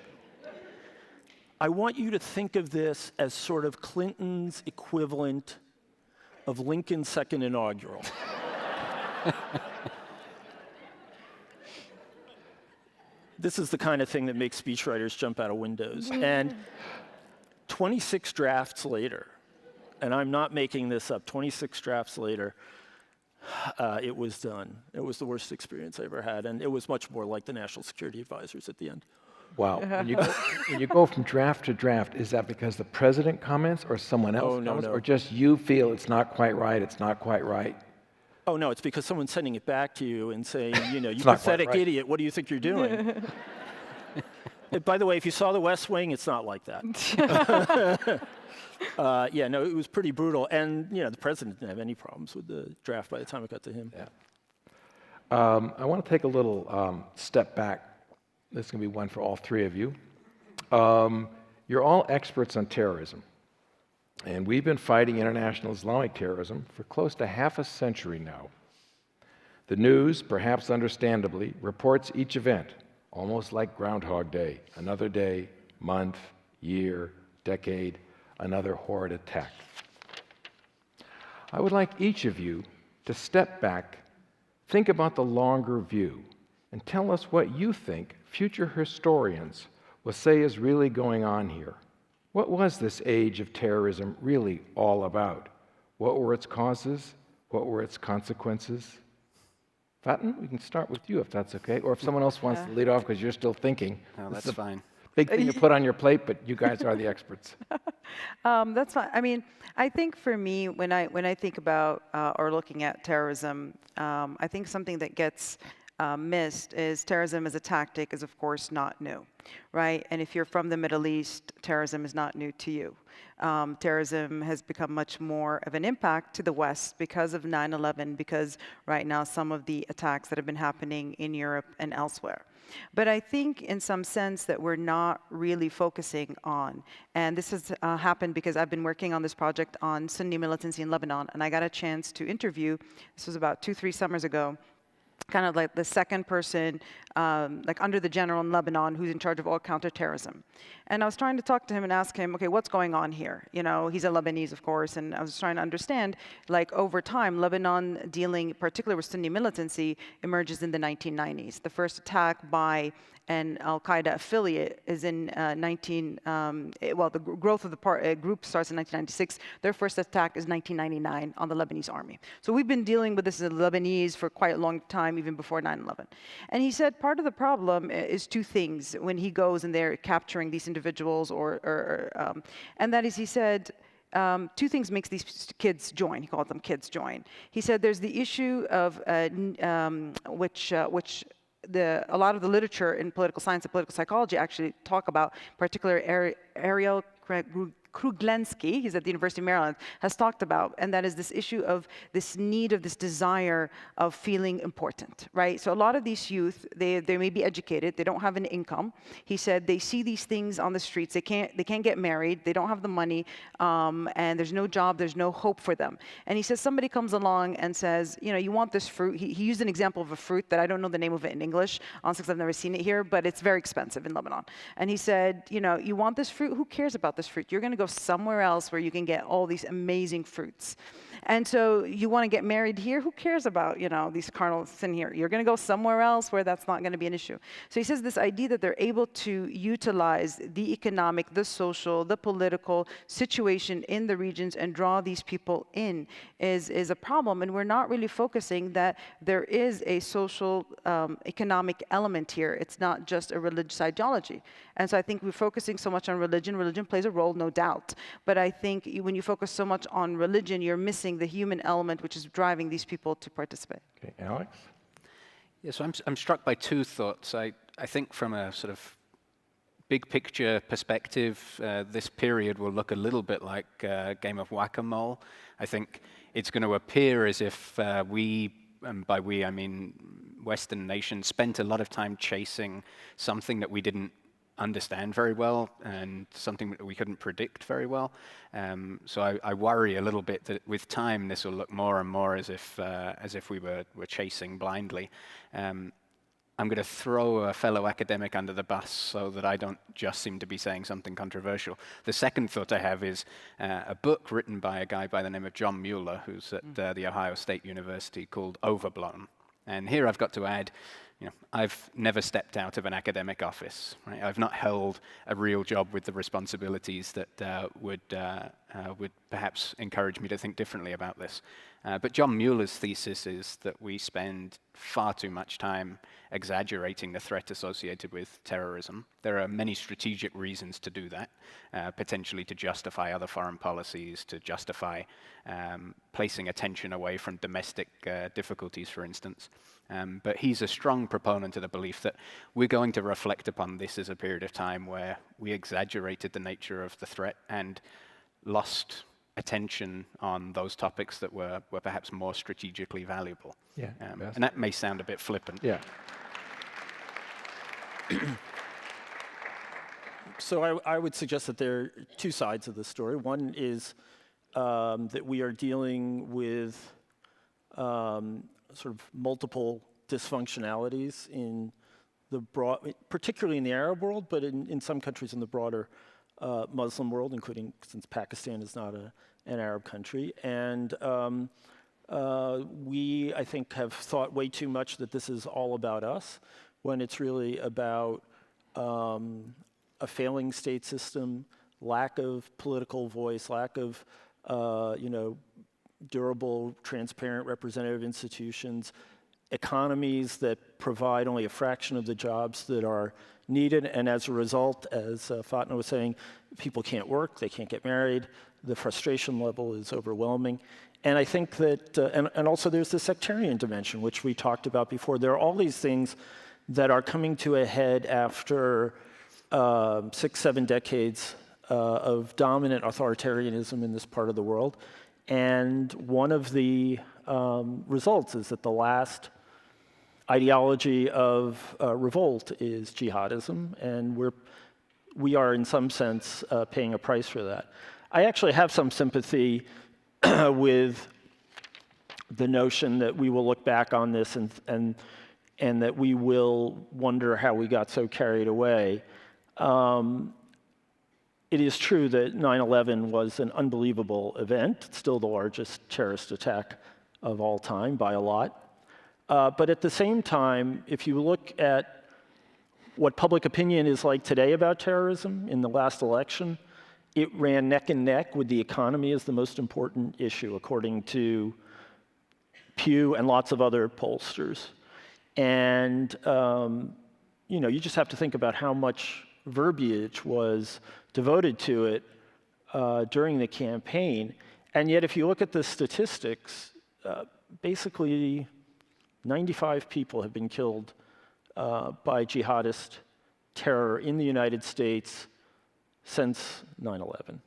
I want you to think of this as sort of Clinton's equivalent of Lincoln's second inaugural. This is the kind of thing that makes speechwriters jump out of windows. And 26 drafts later, and I'm not making this up, 26 drafts later, it was done. It was the worst experience I ever had, and it was much more like the National Security Advisors at the end. Wow. When you go from draft to draft, is that because the president comments or someone else comments, or just you feel it's not quite right, it's not quite right? Oh, no, it's because someone's sending it back to you and saying, you pathetic idiot, what do you think you're doing? By the way, if you saw The West Wing, it's not like that. It was pretty brutal. And, the president didn't have any problems with the draft by the time it got to him. Yeah. I want to take a little step back. This is going to be one for all three of you. You're all experts on terrorism. And we've been fighting international Islamic terrorism for close to half a century now. The news, perhaps understandably, reports each event, almost like Groundhog Day, another day, month, year, decade, another horrid attack. I would like each of you to step back, think about the longer view, and tell us what you think future historians will say is really going on here. What was this age of terrorism really all about? What were its causes? What were its consequences? Faten, we can start with you if that's okay, or if someone else wants to lead off because you're still thinking. No, that's fine. Big thing to put on your plate, but you guys are the experts. That's fine. I mean, I think for me, when I think about or looking at terrorism, I think something that gets missed is terrorism as a tactic is, of course, not new, right? And if you're from the Middle East, terrorism is not new to you. Terrorism has become much more of an impact to the West because of 9/11, because right now some of the attacks that have been happening in Europe and elsewhere. But I think in some sense that we're not really focusing on, and this has happened because I've been working on this project on Sunni militancy in Lebanon, and I got a chance to interview, this was about 2-3 summers ago, kind of like the second person, like under the general in Lebanon who's in charge of all counterterrorism. And I was trying to talk to him and ask him, okay, what's going on here? He's a Lebanese, of course, and I was trying to understand, like over time, Lebanon dealing particularly with Sunni militancy emerges in the 1990s. The first attack by an Al-Qaeda affiliate is in the growth of the group starts in 1996. Their first attack is 1999 on the Lebanese army. So we've been dealing with this as Lebanese for quite a long time, even before 9/11. And he said part of the problem is two things when he goes and they're capturing these individuals, and that is, he said, two things makes these kids join. He called them kids join. He said there's the issue of which a lot of the literature in political science and political psychology actually talk about, particularly Ariel Kruglenski, he's at the University of Maryland, has talked about, and that is this issue of this need of this desire of feeling important, right? So a lot of these youth, they may be educated, they don't have an income. He said they see these things on the streets, they can't get married, they don't have the money, and there's no job, there's no hope for them. And he says somebody comes along and says, you want this fruit. He used an example of a fruit that I don't know the name of it in English, honestly, because I've never seen it here, but it's very expensive in Lebanon. And he said, you want this fruit? Who cares about this fruit? You're going to go somewhere else where you can get all these amazing fruits. And so you want to get married here? Who cares about, these carnal sin here? You're going to go somewhere else where that's not going to be an issue. So he says this idea that they're able to utilize the economic, the social, the political situation in the regions and draw these people in is a problem. And we're not really focusing that there is a social, economic element here. It's not just a religious ideology. And so I think we're focusing so much on religion. Religion plays a role, no doubt. But I think when you focus so much on religion, you're missing the human element, which is driving these people to participate. Okay, Alex? Yeah, so I'm struck by two thoughts. I think from a sort of big picture perspective, this period will look a little bit like a game of whack-a-mole. I think it's going to appear as if we, and by we I mean Western nations, spent a lot of time chasing something that we didn't understand very well and something that we couldn't predict very well. So I worry a little bit that with time this will look more and more as if we were chasing blindly. I'm going to throw a fellow academic under the bus so that I don't just seem to be saying something controversial. The second thought I have is a book written by a guy by the name of John Mueller, who's at the Ohio State University, called Overblown. And here I've got to add, I've never stepped out of an academic office. Right? I've not held a real job with the responsibilities that would perhaps encourage me to think differently about this. But John Mueller's thesis is that we spend far too much time exaggerating the threat associated with terrorism. There are many strategic reasons to do that, potentially to justify other foreign policies, to justify placing attention away from domestic difficulties, for instance. But he's a strong proponent of the belief that we're going to reflect upon this as a period of time where we exaggerated the nature of the threat and lost attention on those topics that were perhaps more strategically valuable. Yeah, and that may sound a bit flippant. Yeah. So I would suggest that there are two sides of the story. One is that we are dealing with sort of multiple dysfunctionalities in the particularly in the Arab world, but in some countries in the broader Muslim world, including since Pakistan is not an Arab country. And we, I think, have thought way too much that this is all about us, when it's really about a failing state system, lack of political voice, lack of durable, transparent, representative institutions, economies that provide only a fraction of the jobs that are needed, and as a result, as Fatma was saying, people can't work, they can't get married, the frustration level is overwhelming. And I think that, and also there's the sectarian dimension, which we talked about before. There are all these things that are coming to a head after 6-7 decades of dominant authoritarianism in this part of the world. And one of the results is that the last ideology of revolt is jihadism, and we are in some sense paying a price for that. I actually have some sympathy with the notion that we will look back on this and that we will wonder how we got so carried away. It is true that 9/11 was an unbelievable event. It's still the largest terrorist attack of all time by a lot. But at the same time, if you look at what public opinion is like today about terrorism in the last election, it ran neck and neck with the economy as the most important issue, according to Pew and lots of other pollsters. And you just have to think about how much verbiage was devoted to it during the campaign. And yet, if you look at the statistics, basically 95 people have been killed by jihadist terror in the United States since 9/11.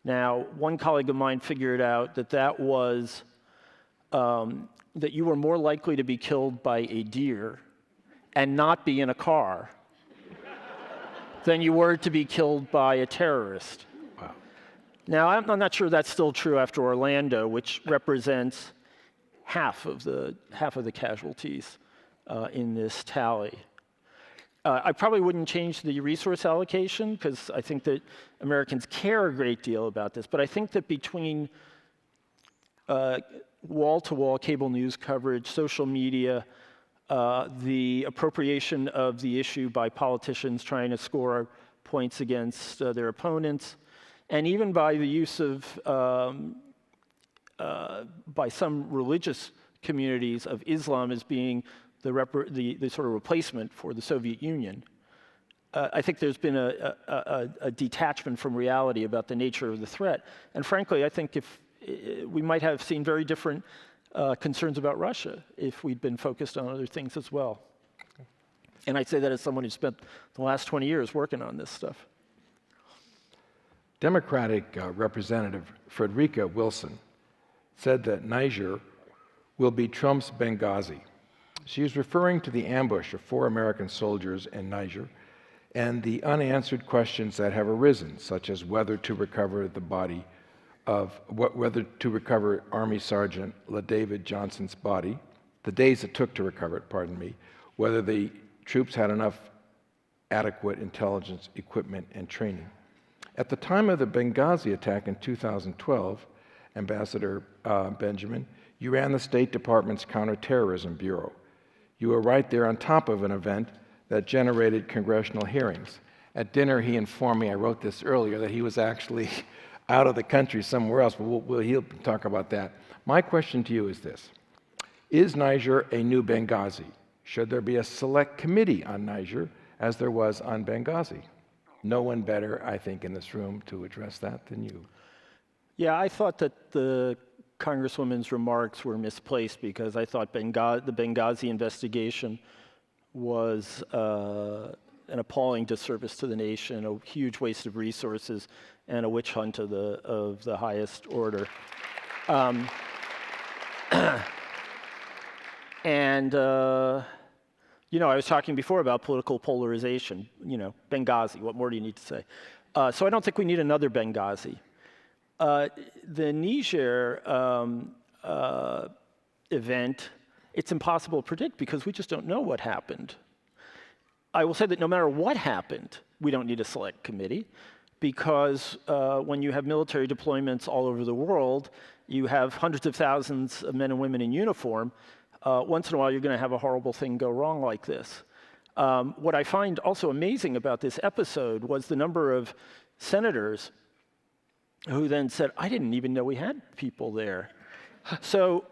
Now, one colleague of mine figured out that was that you were more likely to be killed by a deer and not be in a car than you were to be killed by a terrorist. Wow. Now, I'm not sure that's still true after Orlando, which represents half of the casualties in this tally. I probably wouldn't change the resource allocation because I think that Americans care a great deal about this, but I think that between wall-to-wall cable news coverage, social media, the appropriation of the issue by politicians trying to score points against their opponents, and even by the use of, by some religious communities of Islam as being the sort of replacement for the Soviet Union. I think there's been a detachment from reality about the nature of the threat. And frankly, I think if we might have seen very different concerns about Russia if we'd been focused on other things as well. And I say that as someone who spent the last 20 years working on this stuff. Democratic Representative Frederica Wilson said that Niger will be Trump's Benghazi. She is referring to the ambush of 4 American soldiers in Niger and the unanswered questions that have arisen, such as whether to recover the body of, whether to recover Army Sergeant LaDavid Johnson's body, the days it took to recover it, pardon me, whether the troops had enough adequate intelligence, equipment, and training. At the time of the Benghazi attack in 2012, Ambassador Benjamin, you ran the State Department's Counterterrorism Bureau. You were right there on top of an event that generated congressional hearings. At dinner, he informed me, I wrote this earlier, that he was actually out of the country somewhere else, but he'll talk about that. My question to you is this. Is Niger a new Benghazi? Should there be a select committee on Niger, as there was on Benghazi? No one better, I think, in this room to address that than you. Yeah, I thought that the Congresswoman's remarks were misplaced because I thought the Benghazi investigation was an appalling disservice to the nation, a huge waste of resources, and a witch hunt of the highest order. You know, I was talking before about political polarization. You know, Benghazi, what more do you need to say? So I don't think we need another Benghazi. The Niger event, it's impossible to predict because we just don't know what happened. I will say that no matter what happened, we don't need a select committee because when you have military deployments all over the world, you have hundreds of thousands of men and women in uniform. Once in a while, you're going to have a horrible thing go wrong like this. What I find also amazing about this episode was the number of senators who then said, I didn't even know we had people there. So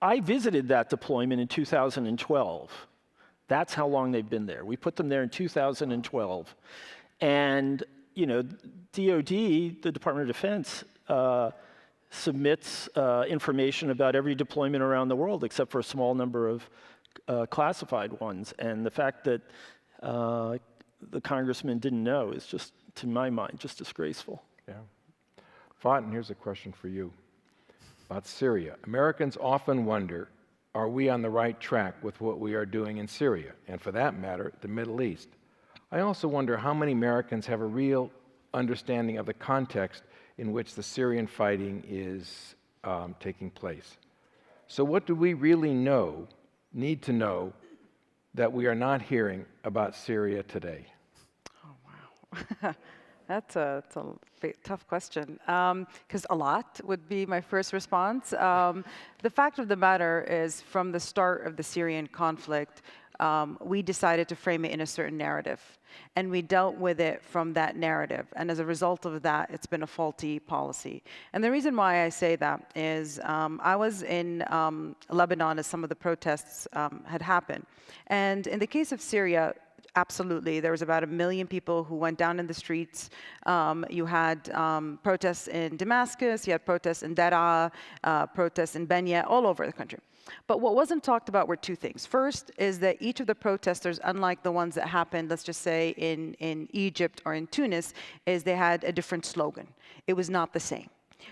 I visited that deployment in 2012. That's how long they've been there. We put them there in 2012. And, you know, DOD, the Department of Defense, submits information about every deployment around the world except for a small number of classified ones. And the fact that the congressman didn't know is just, to my mind, just disgraceful. Yeah. Faten, here's a question for you about Syria. Americans often wonder, are we on the right track with what we are doing in Syria, and for that matter, the Middle East? I also wonder how many Americans have a real understanding of the context in which the Syrian fighting is taking place. So what do we really need to know, that we are not hearing about Syria today? Oh, wow. That's a tough question, because a lot would be my first response. The fact of the matter is, from the start of the Syrian conflict, we decided to frame it in a certain narrative, and we dealt with it from that narrative. And as a result of that, it's been a faulty policy. And the reason why I say that is I was in Lebanon as some of the protests had happened. And in the case of Syria, absolutely. There was about 1 million people who went down in the streets. You had protests in Damascus, you had protests in Daraa, protests in Benya, all over the country. But what wasn't talked about were 2 things. First is that each of the protesters, unlike the ones that happened, let's just say in Egypt or in Tunis, is they had a different slogan. It was not the same.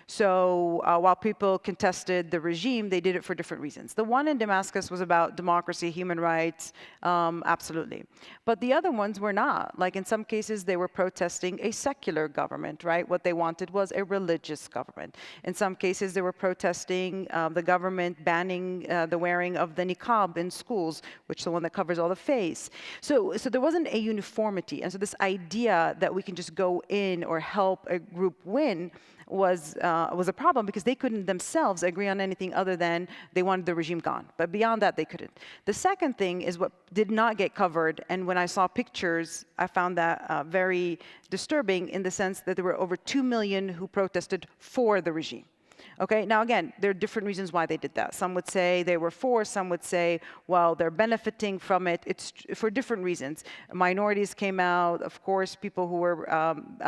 So while people contested the regime, they did it for different reasons. The one in Damascus was about democracy, human rights, absolutely. But the other ones were not. Like in some cases, they were protesting a secular government, right? What they wanted was a religious government. In some cases, they were protesting the government banning the wearing of the niqab in schools, which is the one that covers all the face. So there wasn't a uniformity. And so this idea that we can just go in or help a group win was was a problem because they couldn't themselves agree on anything other than they wanted the regime gone. But beyond that, they couldn't. The second thing is what did not get covered, and when I saw pictures, I found that very disturbing in the sense that there were over 2 million who protested for the regime. Okay, now again, there are different reasons why they did that. Some would say they were for, some would say, well, they're benefiting from it. It's for different reasons. Minorities came out, of course, people who were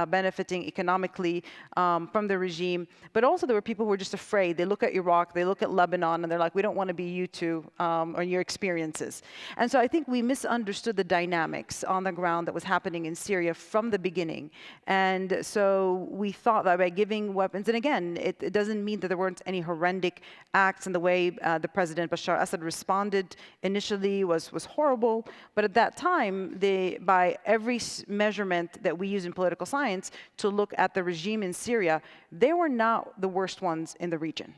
benefiting economically from the regime, but also there were people who were just afraid. They look at Iraq, they look at Lebanon, and they're like, we don't want to be you two or your experiences. And so I think we misunderstood the dynamics on the ground that was happening in Syria from the beginning. And so we thought that by giving weapons, and again, it doesn't mean that there weren't any horrific acts, and the way the President Bashar Assad responded initially was horrible. But at that time, by every measurement that we use in political science to look at the regime in Syria, they were not the worst ones in the region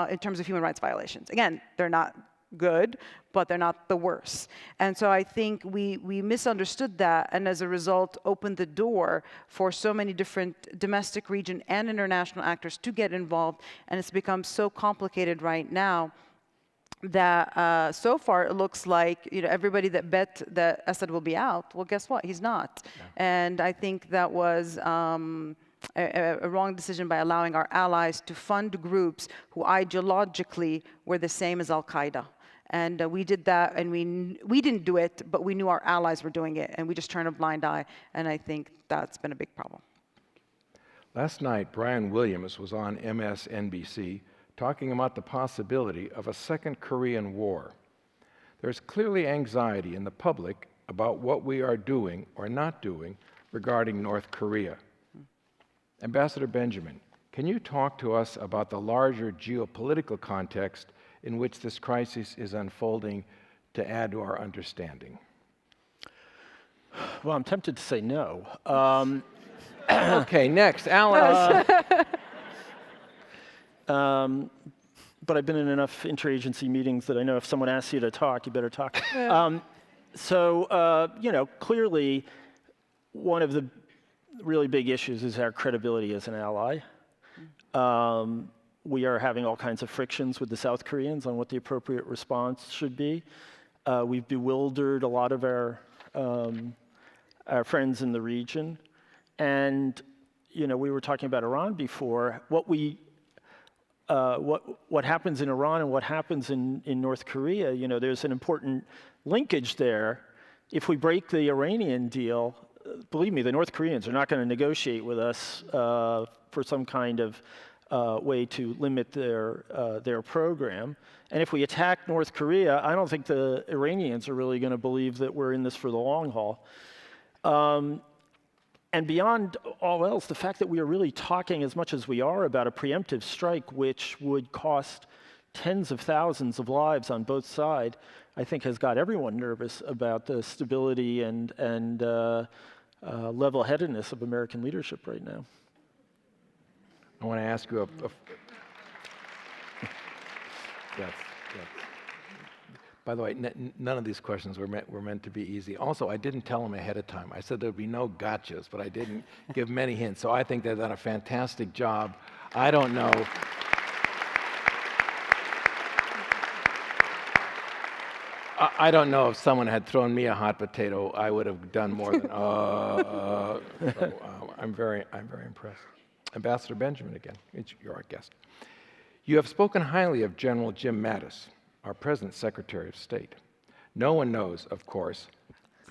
in terms of human rights violations. Again, they're not good, but they're not the worst. And so I think we misunderstood that, and as a result opened the door for so many different domestic, region, and international actors to get involved, and it's become so complicated right now that so far it looks like everybody that bet that Assad will be out, well, guess what? He's not. Yeah. And I think that was a wrong decision by allowing our allies to fund groups who ideologically were the same as Al-Qaeda. And we did that, and we didn't do it, but we knew our allies were doing it, and we just turned a blind eye, and I think that's been a big problem. Last night, Brian Williams was on MSNBC talking about the possibility of a second Korean War. There's clearly anxiety in the public about what we are doing or not doing regarding North Korea. Ambassador Benjamin, can you talk to us about the larger geopolitical context in which this crisis is unfolding to add to our understanding? Well, I'm tempted to say no. Okay, next, Alice. But I've been in enough interagency meetings that I know if someone asks you to talk, you better talk. Clearly, one of the really big issues is our credibility as an ally. We are having all kinds of frictions with the South Koreans on what the appropriate response should be. We've bewildered a lot of our friends in the region. And, we were talking about Iran before. What happens in Iran and what happens in North Korea, there's an important linkage there. If we break the Iranian deal, believe me, the North Koreans are not going to negotiate with us for some kind of way to limit their program. And if we attack North Korea, I don't think the Iranians are really going to believe that we're in this for the long haul. And beyond all else, the fact that we are really talking as much as we are about a preemptive strike, which would cost tens of thousands of lives on both sides, I think has got everyone nervous about the stability and level-headedness of American leadership right now. I want to ask you yes. By the way, none of these questions were meant to be easy. Also, I didn't tell them ahead of time. I said there would be no gotchas, but I didn't give many hints. So I think they've done a fantastic job. I don't know. I don't know if someone had thrown me a hot potato, I would have done more than so, I'm very impressed. Ambassador Benjamin, again, you're our guest. You have spoken highly of General Jim Mattis, our present Secretary of State. No one knows, of course,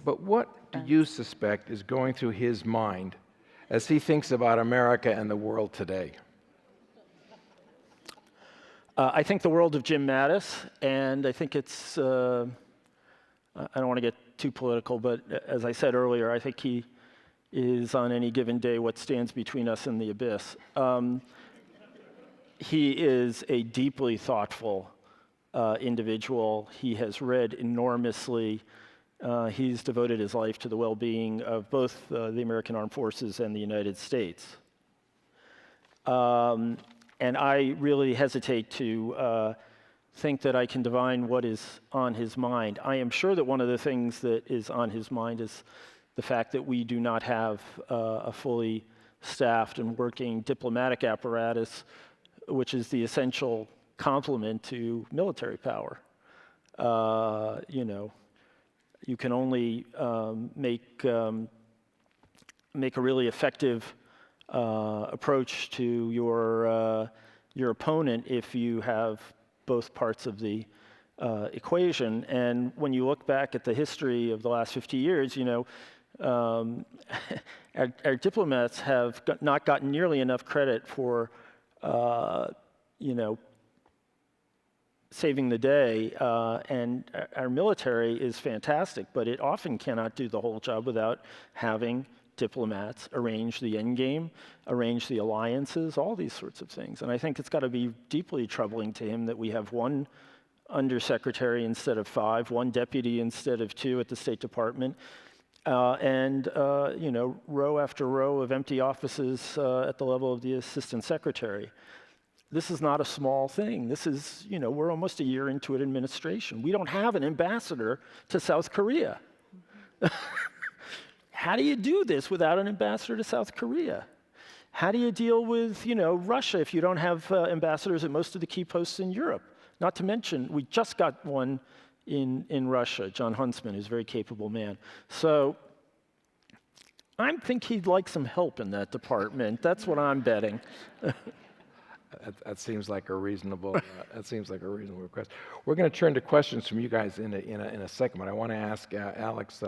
but what do you suspect is going through his mind as he thinks about America and the world today? I think the world of Jim Mattis, and I think it's, I don't want to get too political, but as I said earlier, I think he is on any given day what stands between us and the abyss. He is a deeply thoughtful individual. He has read enormously. He's devoted his life to the well-being of both the American Armed Forces and the United States. And I really hesitate to think that I can divine what is on his mind. I am sure that one of the things that is on his mind is the fact that we do not have a fully staffed and working diplomatic apparatus, which is the essential complement to military power. You know, you can only make a really effective approach to your opponent if you have both parts of the equation. And when you look back at the history of the last 50 years, you know, our diplomats have not gotten nearly enough credit for, you know, saving the day, and our military is fantastic, but it often cannot do the whole job without having diplomats arrange the end game, arrange the alliances, all these sorts of things. And I think it's got to be deeply troubling to him that we have one undersecretary instead of 5, one deputy instead of 2 at the State Department, and you know, row after row of empty offices at the level of the assistant secretary. This is not a small thing. This is, you know, we're almost a year into an administration. We don't have an ambassador to South Korea. How do you do this without an ambassador to South Korea? How do you deal with, you know, Russia if you don't have ambassadors at most of the key posts in Europe? Not to mention, we just got one in Russia, John Huntsman, who's a very capable man. So I think he'd like some help in that department. That's what I'm betting. That seems like a reasonable. That seems like a reasonable request. We're going to turn to questions from you guys in a second, but I want to ask Alex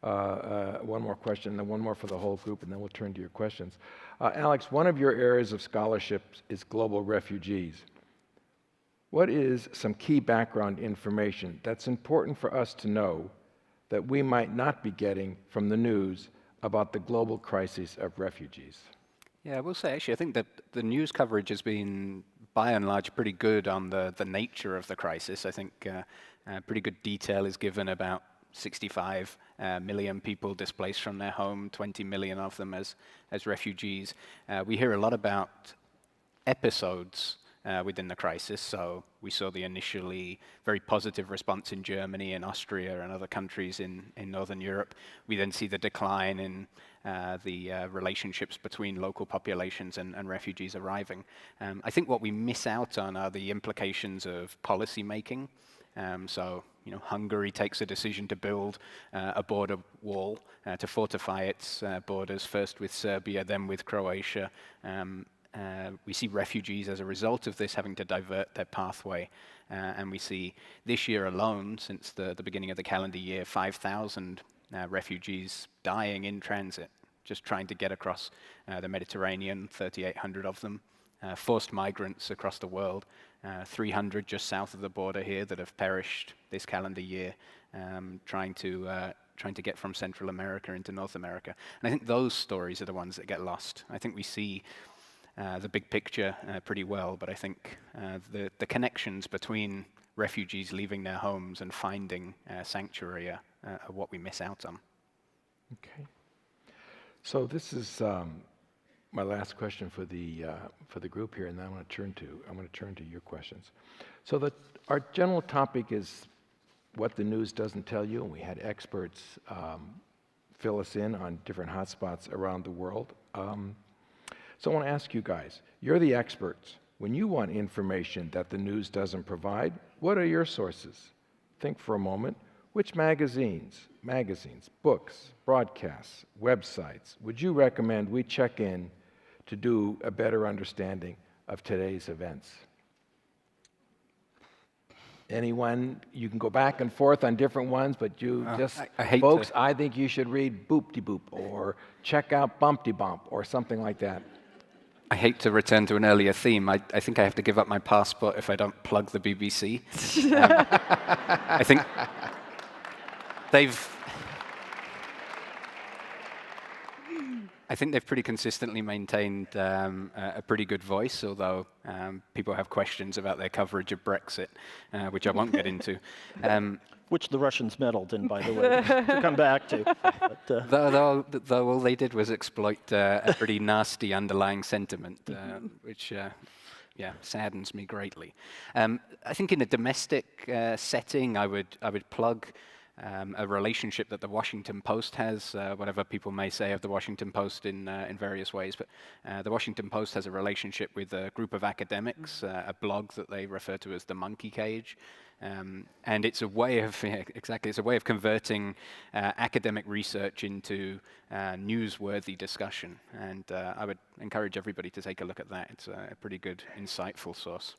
one more question, and then one more for the whole group, and then we'll turn to your questions. Alex, one of your areas of scholarship is global refugees. What is some key background information that's important for us to know that we might not be getting from the news about the global crisis of refugees? Yeah, I will say, actually, I think that the news coverage has been, by and large, pretty good on the nature of the crisis. I think pretty good detail is given about 65 million people displaced from their home, 20 million of them as refugees. We hear a lot about episodes within the crisis. So we saw the initially very positive response in Germany and Austria and other countries in Northern Europe. We then see the decline in the relationships between local populations and refugees arriving. I think what we miss out on are the implications of policy making. So, you know, Hungary takes a decision to build a border wall to fortify its borders, first with Serbia, then with Croatia. We see refugees as a result of this having to divert their pathway. And we see this year alone, since the beginning of the calendar year, 5,000 refugees dying in transit, just trying to get across the Mediterranean, 3,800 of them. Forced migrants across the world, 300 just south of the border here that have perished this calendar year, trying to get from Central America into North America. And I think those stories are the ones that get lost. I think we see the big picture pretty well, but I think the connections between refugees leaving their homes and finding sanctuary are what we miss out on. Okay. So this is my last question for the group here, and then I'm going to turn to your questions. So our general topic is what the news doesn't tell you, and we had experts fill us in on different hotspots around the world. So I want to ask you guys, you're the experts. When you want information that the news doesn't provide, what are your sources? Think for a moment. Which magazines, books, broadcasts, websites would you recommend we check in to do a better understanding of today's events? Anyone? You can go back and forth on different ones, but you folks, I think you should read Boop-de-Boop or check out Bump-de-Bump or something like that. I hate to return to an earlier theme. I think I have to give up my passport if I don't plug the BBC. I think they've pretty consistently maintained a pretty good voice, although people have questions about their coverage of Brexit, which I won't get into. Which the Russians meddled in, by the way, to come back to. But, though all they did was exploit a pretty nasty underlying sentiment, which saddens me greatly. I think in a domestic setting, I would plug a relationship that the Washington Post has, whatever people may say of the Washington Post in various ways, but the Washington Post has a relationship with a group of academics, a blog that they refer to as the Monkey Cage, and it's a way of, it's a way of converting academic research into newsworthy discussion, and I would encourage everybody to take a look at that. It's a pretty good, insightful source.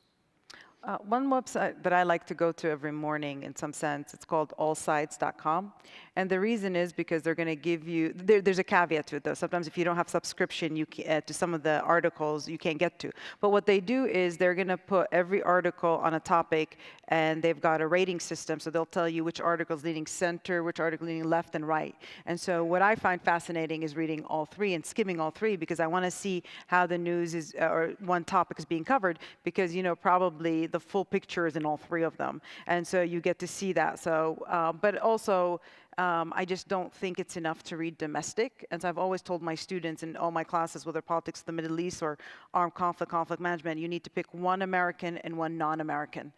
One website that I like to go to every morning, in some sense, it's called allsides.com. And the reason is because they're going to give you, there's a caveat to it, though. Sometimes if you don't have subscription to some of the articles, you can't get to. But what they do is they're going to put every article on a topic, and they've got a rating system. So they'll tell you which article is leaning center, which article is leaning left and right. And so what I find fascinating is reading all three and skimming all three, because I want to see how the news is, or one topic is being covered, because, you know, probably the full picture is in all three of them. And so you get to see that. So, but also, I just don't think it's enough to read domestic. And so I've always told my students in all my classes, whether politics of the Middle East or armed conflict, conflict management, you need to pick one American and one non-American.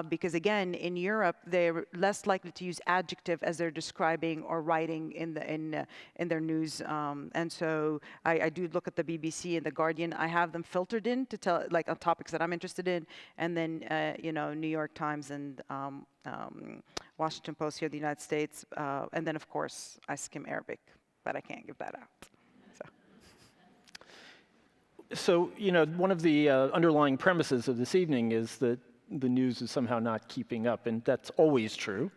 Because again, in Europe, they're less likely to use adjective as they're describing or writing in their news. And so I do look at the BBC and the Guardian. I have them filtered in to tell, like, on topics that I'm interested in. And then, you know, New York Times and Washington Post here in the United States, and then of course I skim Arabic, but I can't give that out. So, you know, one of the underlying premises of this evening is that the news is somehow not keeping up, and that's always true.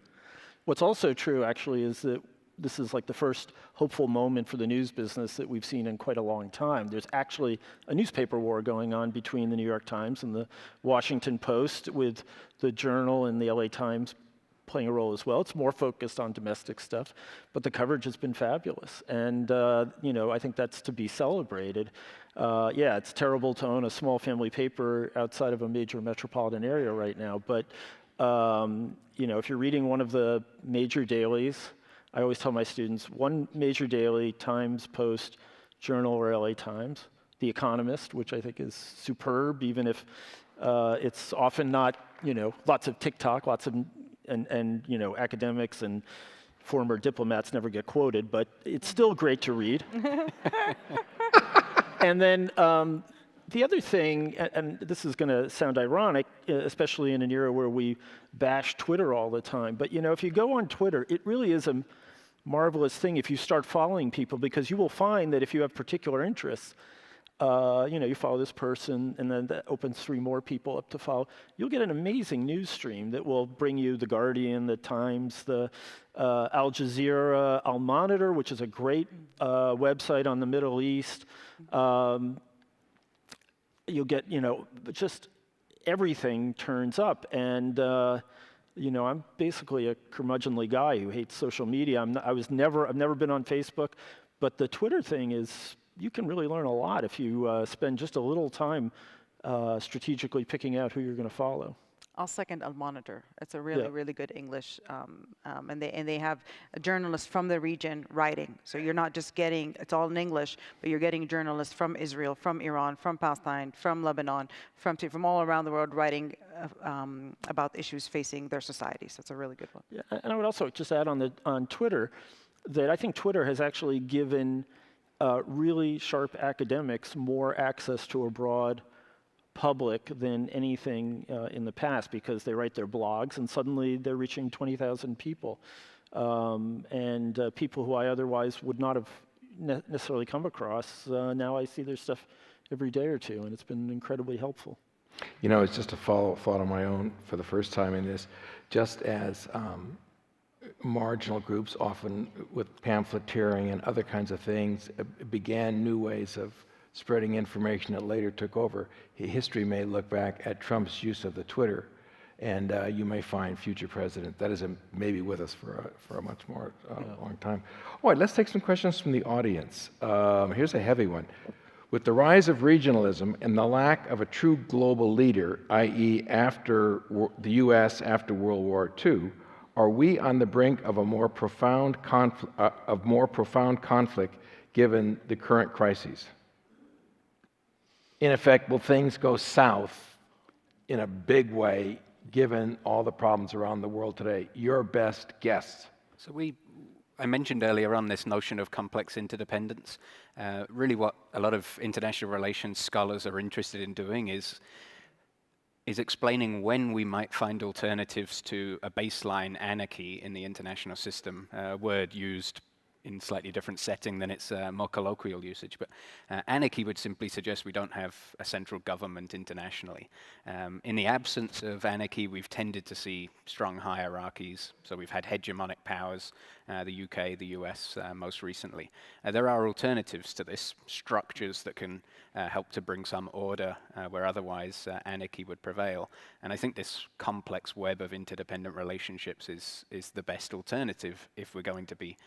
What's also true, actually, is that this is like the first hopeful moment for the news business that we've seen in quite a long time. There's actually a newspaper war going on between the New York Times and the Washington Post, with the Journal and the LA Times playing a role as well. It's more focused on domestic stuff, but the coverage has been fabulous. And, you know, I think that's to be celebrated. Yeah, it's terrible to own a small family paper outside of a major metropolitan area right now, but, you know, if you're reading one of the major dailies, I always tell my students, one major daily, Times, Post, Journal, or LA Times, The Economist, which I think is superb, even if it's often not, you know, lots of TikTok, lots of, and you know, academics and former diplomats never get quoted, but it's still great to read. And then the other thing, and this is going to sound ironic, especially in an era where we bash Twitter all the time, but you know, if you go on Twitter, it really is a marvelous thing if you start following people, because you will find that if you have particular interests, you know, you follow this person, and then that opens 3 more people up to follow. You'll get an amazing news stream that will bring you The Guardian, The Times, the Al Jazeera, Al Monitor, which is a great website on the Middle East. You'll get, you know, just everything turns up. And, you know, I'm basically a curmudgeonly guy who hates social media. I've never been on Facebook, but the Twitter thing is, you can really learn a lot if you spend just a little time strategically picking out who you're going to follow. I'll second Al Monitor. It's a really, really good English, and they have journalists from the region writing. So you're not just getting, it's all in English, but you're getting journalists from Israel, from Iran, from Palestine, from Lebanon, from all around the world writing about issues facing their society. So it's a really good one. Yeah, and I would also just add on Twitter that I think Twitter has actually given really sharp academics more access to a broad public than anything in the past, because they write their blogs and suddenly they're reaching 20,000 people, and people who I otherwise would not have necessarily come across. Now I see their stuff every day or two, and it's been incredibly helpful. You know, it's just a thought of my own for the first time in this, just as marginal groups, often with pamphleteering and other kinds of things, began new ways of spreading information that later took over. History may look back at Trump's use of the Twitter, and you may find future president that is maybe with us for a much more long time. All right, let's take some questions from the audience. Here's a heavy one. With the rise of regionalism and the lack of a true global leader, i.e. after the U.S. after World War II, are we on the brink of a more profound conflict given the current crises? In effect, will things go south in a big way given all the problems around the world today? Your best guess. So I mentioned earlier on this notion of complex interdependence. Really what a lot of international relations scholars are interested in doing is explaining when we might find alternatives to a baseline anarchy in the international system, a word used in slightly different setting than its more colloquial usage. But anarchy would simply suggest we don't have a central government internationally. In the absence of anarchy, we've tended to see strong hierarchies. So we've had hegemonic powers, the UK, the US most recently. There are alternatives to this, structures that can help to bring some order where otherwise anarchy would prevail. And I think this complex web of interdependent relationships is the best alternative if we're going to be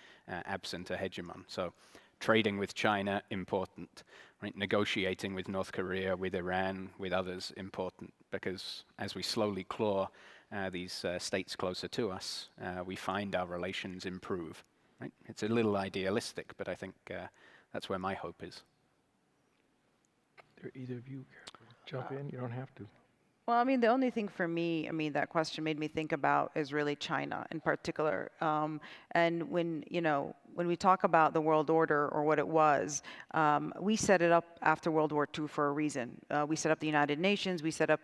absent a hegemon. So trading with China, important. Right? Negotiating with North Korea, with Iran, with others, important. Because as we slowly claw these states closer to us, we find our relations improve. Right? It's a little idealistic, but I think that's where my hope is. Do either of you care to jump in? You don't have to. Well, I mean, the only thing for me, I mean, that question made me think about is really China in particular. And when we talk about the world order or what it was, we set it up after World War II for a reason. We set up the United Nations, we set up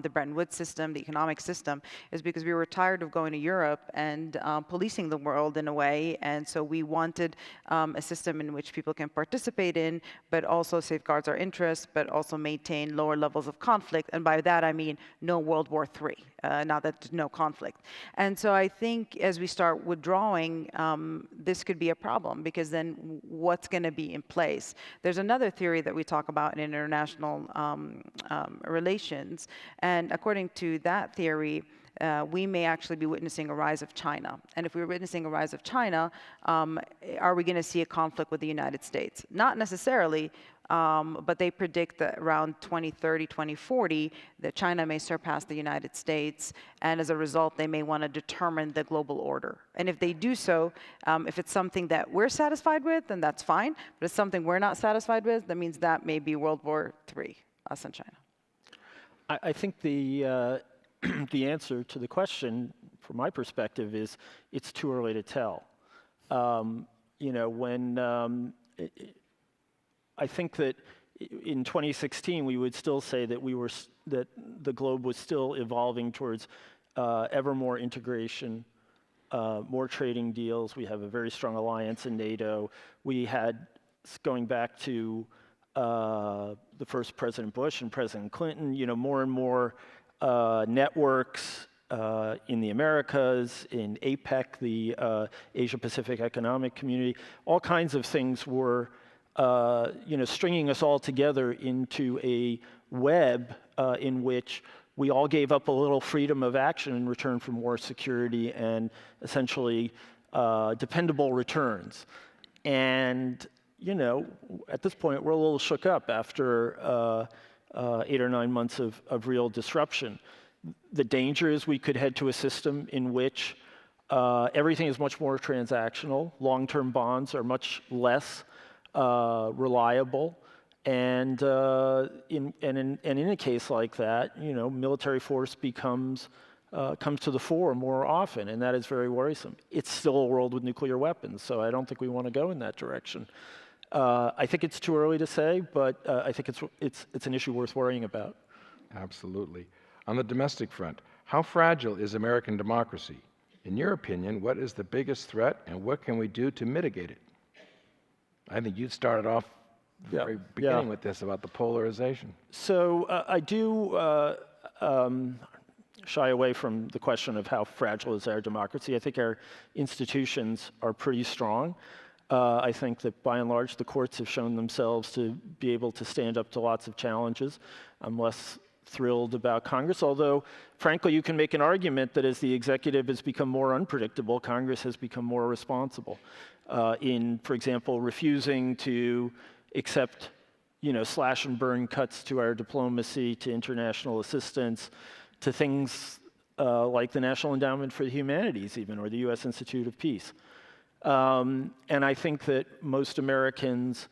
the Bretton Woods system, the economic system, is because we were tired of going to Europe and policing the world in a way. And so we wanted a system in which people can participate in, but also safeguards our interests, but also maintain lower levels of conflict. And by that, I mean no World War III, not that no conflict. And so I think as we start withdrawing, this could be a problem, because then what's going to be in place? There's another theory that we talk about in international relations. And according to that theory, we may actually be witnessing a rise of China. And if we're witnessing a rise of China, are we going to see a conflict with the United States? Not necessarily, but they predict that around 2030, 2040, that China may surpass the United States. And as a result, they may want to determine the global order. And if they do so, if it's something that we're satisfied with, then that's fine. But if it's something we're not satisfied with, that means that may be World War III, us and China. I think the the answer to the question, from my perspective, is it's too early to tell. I think that in 2016 we would still say that that the globe was still evolving towards ever more integration, more trading deals. We have a very strong alliance in NATO. We had, going back to the first President Bush and President Clinton, more and more networks in the Americas, in APEC, the Asia-Pacific Economic Community. All kinds of things were, stringing us all together into a web in which we all gave up a little freedom of action in return for more security and essentially dependable returns. And at this point, we're a little shook up after 8 or 9 months of real disruption. The danger is we could head to a system in which everything is much more transactional. Long-term bonds are much less reliable. And in a case like that, military force comes to the fore more often, and that is very worrisome. It's still a world with nuclear weapons, so I don't think we want to go in that direction. I think it's too early to say, but I think it's an issue worth worrying about. Absolutely. On the domestic front, how fragile is American democracy? In your opinion, what is the biggest threat, and what can we do to mitigate it? I think you started off the very beginning with this about the polarization. So I do shy away from the question of how fragile is our democracy. I think our institutions are pretty strong. I think that by and large the courts have shown themselves to be able to stand up to lots of challenges. I'm less thrilled about Congress, although frankly you can make an argument that as the executive has become more unpredictable, Congress has become more responsible in, for example, refusing to accept slash and burn cuts to our diplomacy, to international assistance, to things like the National Endowment for the Humanities even, or the U.S. Institute of Peace. And I think that most Americans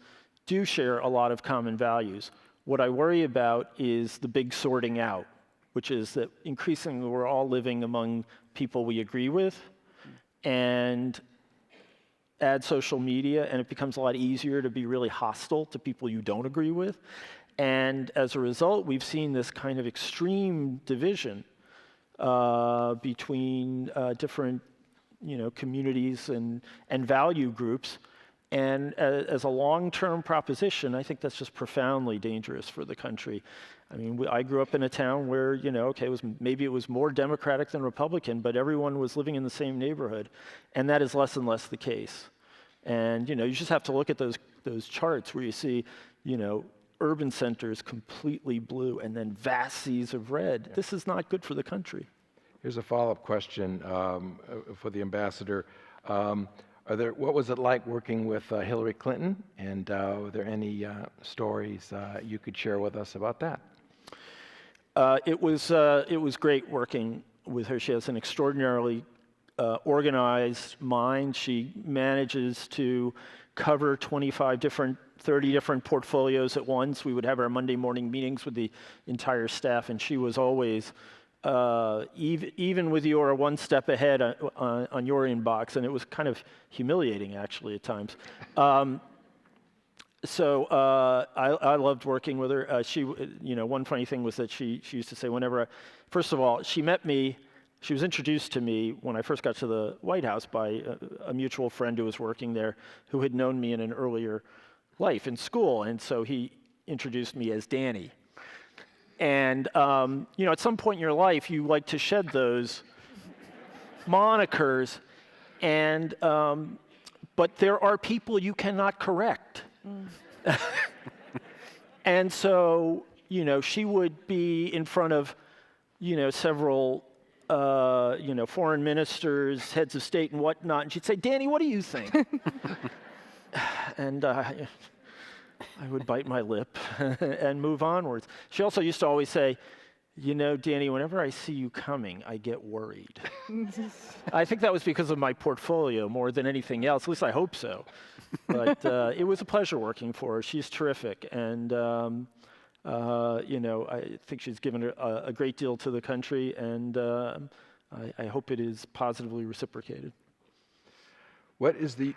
do share a lot of common values. What I worry about is the big sorting out, which is that increasingly we're all living among people we agree with, and add social media, and it becomes a lot easier to be really hostile to people you don't agree with. And as a result, we've seen this kind of extreme division between different communities and value groups. And as a long-term proposition, I think that's just profoundly dangerous for the country. I mean, I grew up in a town where, maybe it was more Democratic than Republican, but everyone was living in the same neighborhood. And that is less and less the case. And, you just have to look at those charts where you see, urban centers completely blue and then vast seas of red. Yeah. This is not good for the country. Here's a follow-up question for the ambassador. What was it like working with Hillary Clinton? And are there any stories you could share with us about that? It was great working with her. She has an extraordinarily organized mind. She manages to cover 30 different portfolios at once. We would have our Monday morning meetings with the entire staff, and she was always, even with you, one step ahead on your inbox, and it was kind of humiliating, actually, at times. So I loved working with her. One funny thing was that she used to say first of all, she met me. She was introduced to me when I first got to the White House by a mutual friend who was working there, who had known me in an earlier life in school, and so he introduced me as Danny. And at some point in your life, you like to shed those monikers, and but there are people you cannot correct. And so, she would be in front of, several, foreign ministers, heads of state and whatnot, and she'd say, "Danny, what do you think?" And I would bite my lip and move onwards. She also used to always say, "Danny, whenever I see you coming, I get worried." I think that was because of my portfolio more than anything else. At least I hope so. But it was a pleasure working for her. She's terrific, and I think she's given a great deal to the country, and I hope it is positively reciprocated. What is the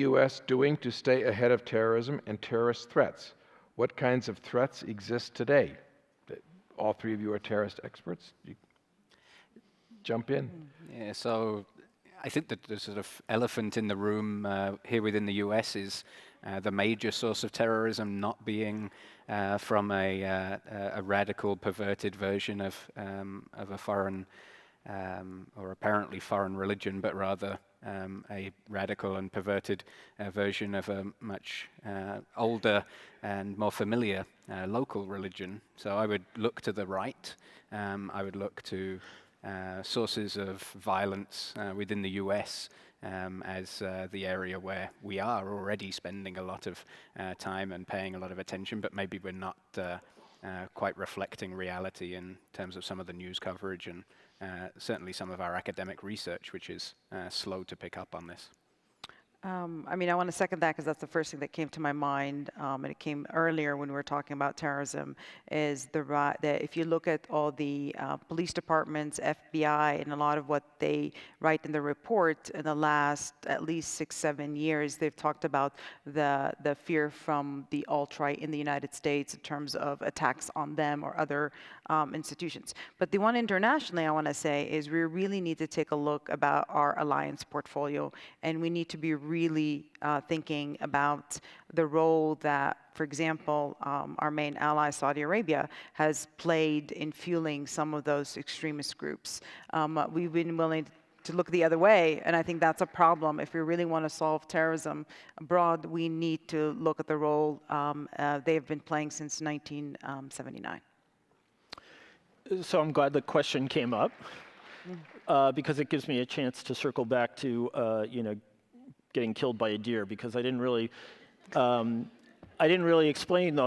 U.S. doing to stay ahead of terrorism and terrorist threats? What kinds of threats exist today? All three of you are terrorist experts. You jump in. Yeah, so I think that the sort of elephant in the room here within the U.S. is the major source of terrorism not being from a radical, perverted version of a foreign or apparently foreign religion, but rather a radical and perverted version of a much older and more familiar local religion. So I would look to the right. I would look to sources of violence within the US as the area where we are already spending a lot of time and paying a lot of attention, but maybe we're not quite reflecting reality in terms of some of the news coverage and certainly some of our academic research, which is slow to pick up on this. I want to second that because that's the first thing that came to my mind, and it came earlier when we were talking about terrorism, is that if you look at all the police departments, FBI, and a lot of what they write in the report in the last at least 6-7 years, they've talked about the fear from the alt-right in the United States in terms of attacks on them or other institutions. But the one internationally I want to say is we really need to take a look about our alliance portfolio, and we need to be really thinking about the role that, for example, our main ally, Saudi Arabia, has played in fueling some of those extremist groups. We've been willing to look the other way, and I think that's a problem. If we really want to solve terrorism abroad, we need to look at the role they've been playing since 1979. So I'm glad the question came up, because it gives me a chance to circle back to, getting killed by a deer, because I didn't really explain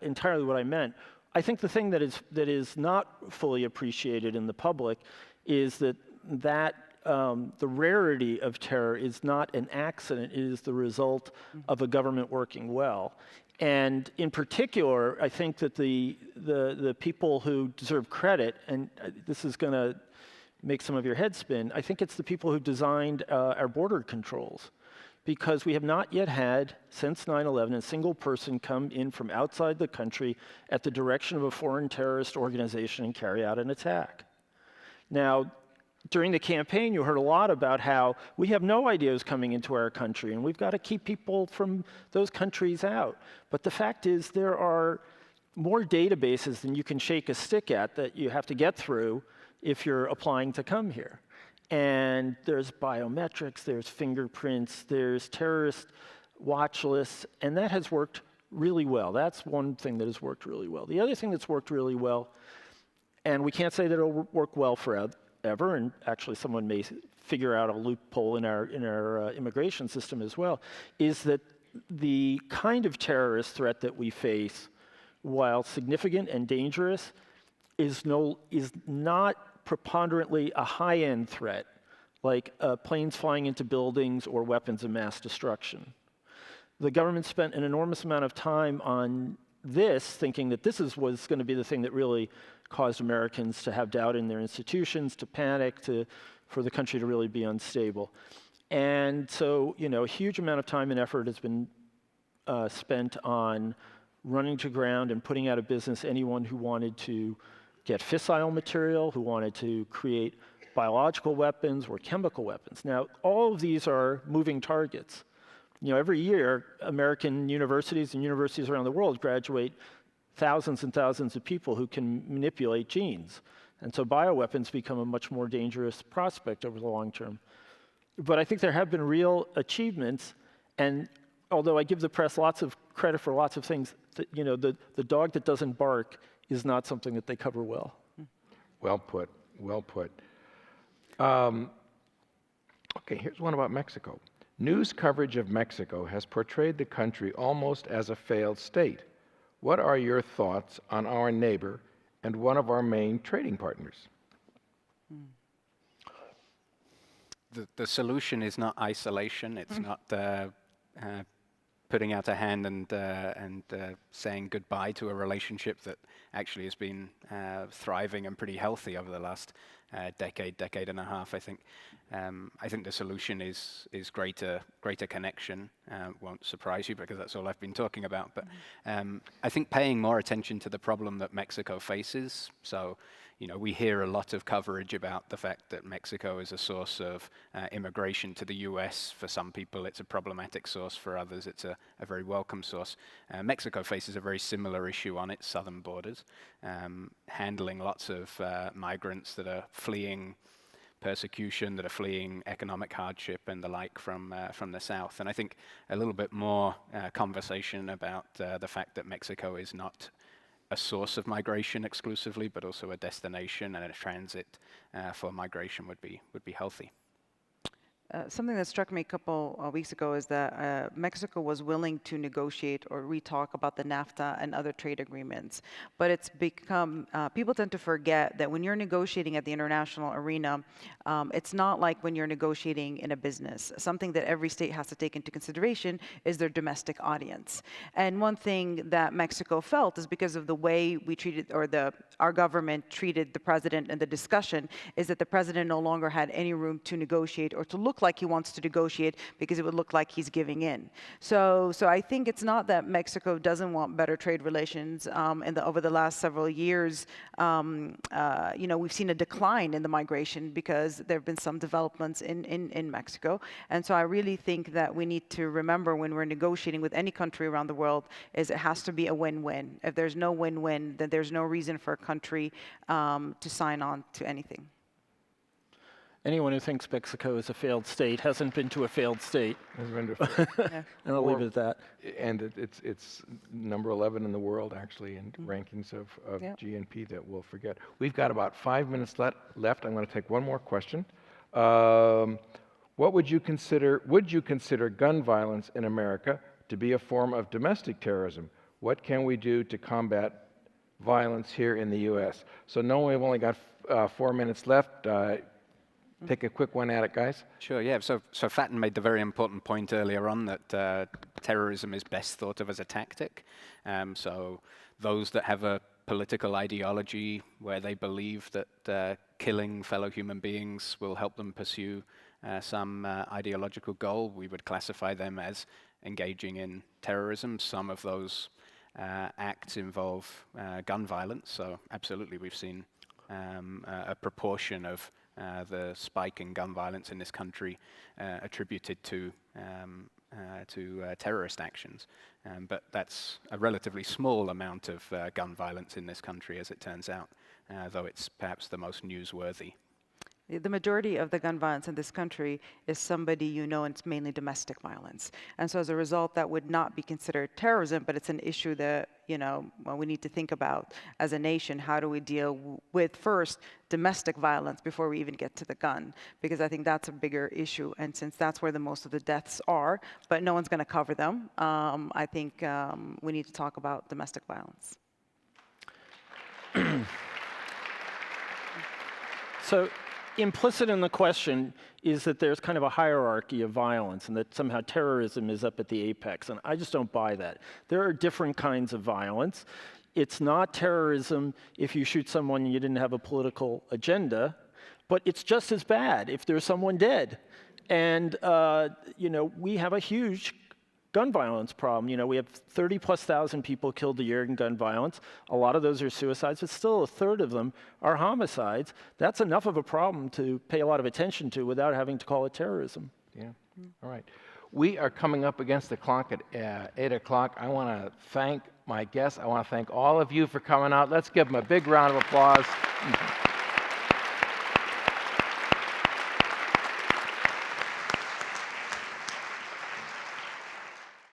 entirely what I meant. I think the thing that is not fully appreciated in the public is that the rarity of terror is not an accident, it is the result of a government working well. And in particular, I think that the people who deserve credit, and this is going to make some of your head spin, I think it's the people who designed our border controls. Because we have not yet had, since 9/11, a single person come in from outside the country at the direction of a foreign terrorist organization and carry out an attack. Now, during the campaign, you heard a lot about how we have no idea who's coming into our country, and we've got to keep people from those countries out. But the fact is, there are more databases than you can shake a stick at that you have to get through if you're applying to come here. And there's biometrics, there's fingerprints, there's terrorist watch lists, and that has worked really well. That's one thing that has worked really well. The other thing that's worked really well, and we can't say that it'll work well forever, and actually someone may figure out a loophole in our immigration system as well, is that the kind of terrorist threat that we face, while significant and dangerous, is not preponderantly a high-end threat, like planes flying into buildings or weapons of mass destruction. The government spent an enormous amount of time on this, thinking that this was going to be the thing that really caused Americans to have doubt in their institutions, to panic, for the country to really be unstable. And so, a huge amount of time and effort has been spent on running to ground and putting out of business anyone who wanted to get fissile material, who wanted to create biological weapons or chemical weapons. Now, all of these are moving targets. Every year, American universities and universities around the world graduate thousands and thousands of people who can manipulate genes. And so bioweapons become a much more dangerous prospect over the long term. But I think there have been real achievements, and although I give the press lots of credit for lots of things, the dog that doesn't bark is not something that they cover well. Well put, well put. Okay, here's one about Mexico. News coverage of Mexico has portrayed the country almost as a failed state. What are your thoughts on our neighbor and one of our main trading partners? The solution is not isolation. It's not putting out a hand and saying goodbye to a relationship that actually has been thriving and pretty healthy over the last decade and a half. I think the solution is greater connection. Won't surprise you because that's all I've been talking about. But I think paying more attention to the problem that Mexico faces. So, we hear a lot of coverage about the fact that Mexico is a source of immigration to the US. For some people, it's a problematic source. For others, it's a very welcome source. Mexico faces a very similar issue on its southern borders, handling lots of migrants that are fleeing persecution, that are fleeing economic hardship and the like from the south. And I think a little bit more conversation about the fact that Mexico is not a source of migration exclusively, but also a destination and a transit for migration would be healthy. Something that struck me a couple of weeks ago is that Mexico was willing to negotiate or re-talk about the NAFTA and other trade agreements. But it's become, people tend to forget that when you're negotiating at the international arena, it's not like when you're negotiating in a business. Something that every state has to take into consideration is their domestic audience. And one thing that Mexico felt is because of the way we treated, or our government treated the president in the discussion, is that the president no longer had any room to negotiate or to look like he wants to negotiate, because it would look like he's giving in. So I think it's not that Mexico doesn't want better trade relations. Over the last several years, we've seen a decline in the migration because there have been some developments in Mexico. And so I really think that we need to remember when we're negotiating with any country around the world is it has to be a win-win. If there's no win-win, then there's no reason for a country to sign on to anything. Anyone who thinks Mexico is a failed state hasn't been to a failed state. Yeah. And I'll leave it at that. And it's number 11 in the world, actually, in rankings of GNP that we'll forget. We've got about 5 minutes left. I'm going to take one more question. What would you consider gun violence in America to be a form of domestic terrorism? What can we do to combat violence here in the U.S.? So knowing we've only got 4 minutes left, take a quick one at it, guys. Sure, yeah. So Fatten made the very important point earlier on that terrorism is best thought of as a tactic. So those that have a political ideology where they believe that killing fellow human beings will help them pursue some ideological goal, we would classify them as engaging in terrorism. Some of those acts involve gun violence, so absolutely we've seen a proportion of the spike in gun violence in this country attributed to terrorist actions. But that's a relatively small amount of gun violence in this country, as it turns out, though it's perhaps the most newsworthy. The majority of the gun violence in this country is somebody you know, and it's mainly domestic violence. And so as a result, that would not be considered terrorism, but it's an issue that, well, we need to think about as a nation. How do we deal with, first, domestic violence before we even get to the gun? Because I think that's a bigger issue. And since that's where the most of the deaths are, but no one's going to cover them, I think we need to talk about domestic violence. So implicit in the question is that there's kind of a hierarchy of violence and that somehow terrorism is up at the apex, and I just don't buy that. There are different kinds of violence. It's not terrorism if you shoot someone and you didn't have a political agenda, but it's just as bad if there's someone dead. And we have a huge gun violence problem. We have 30,000+ people killed a year in gun violence. A lot of those are suicides, but still a third of them are homicides. That's enough of a problem to pay a lot of attention to without having to call it terrorism. Yeah. All right. We are coming up against the clock at 8 o'clock. I want to thank my guests. I want to thank all of you for coming out. Let's give them a big round of applause.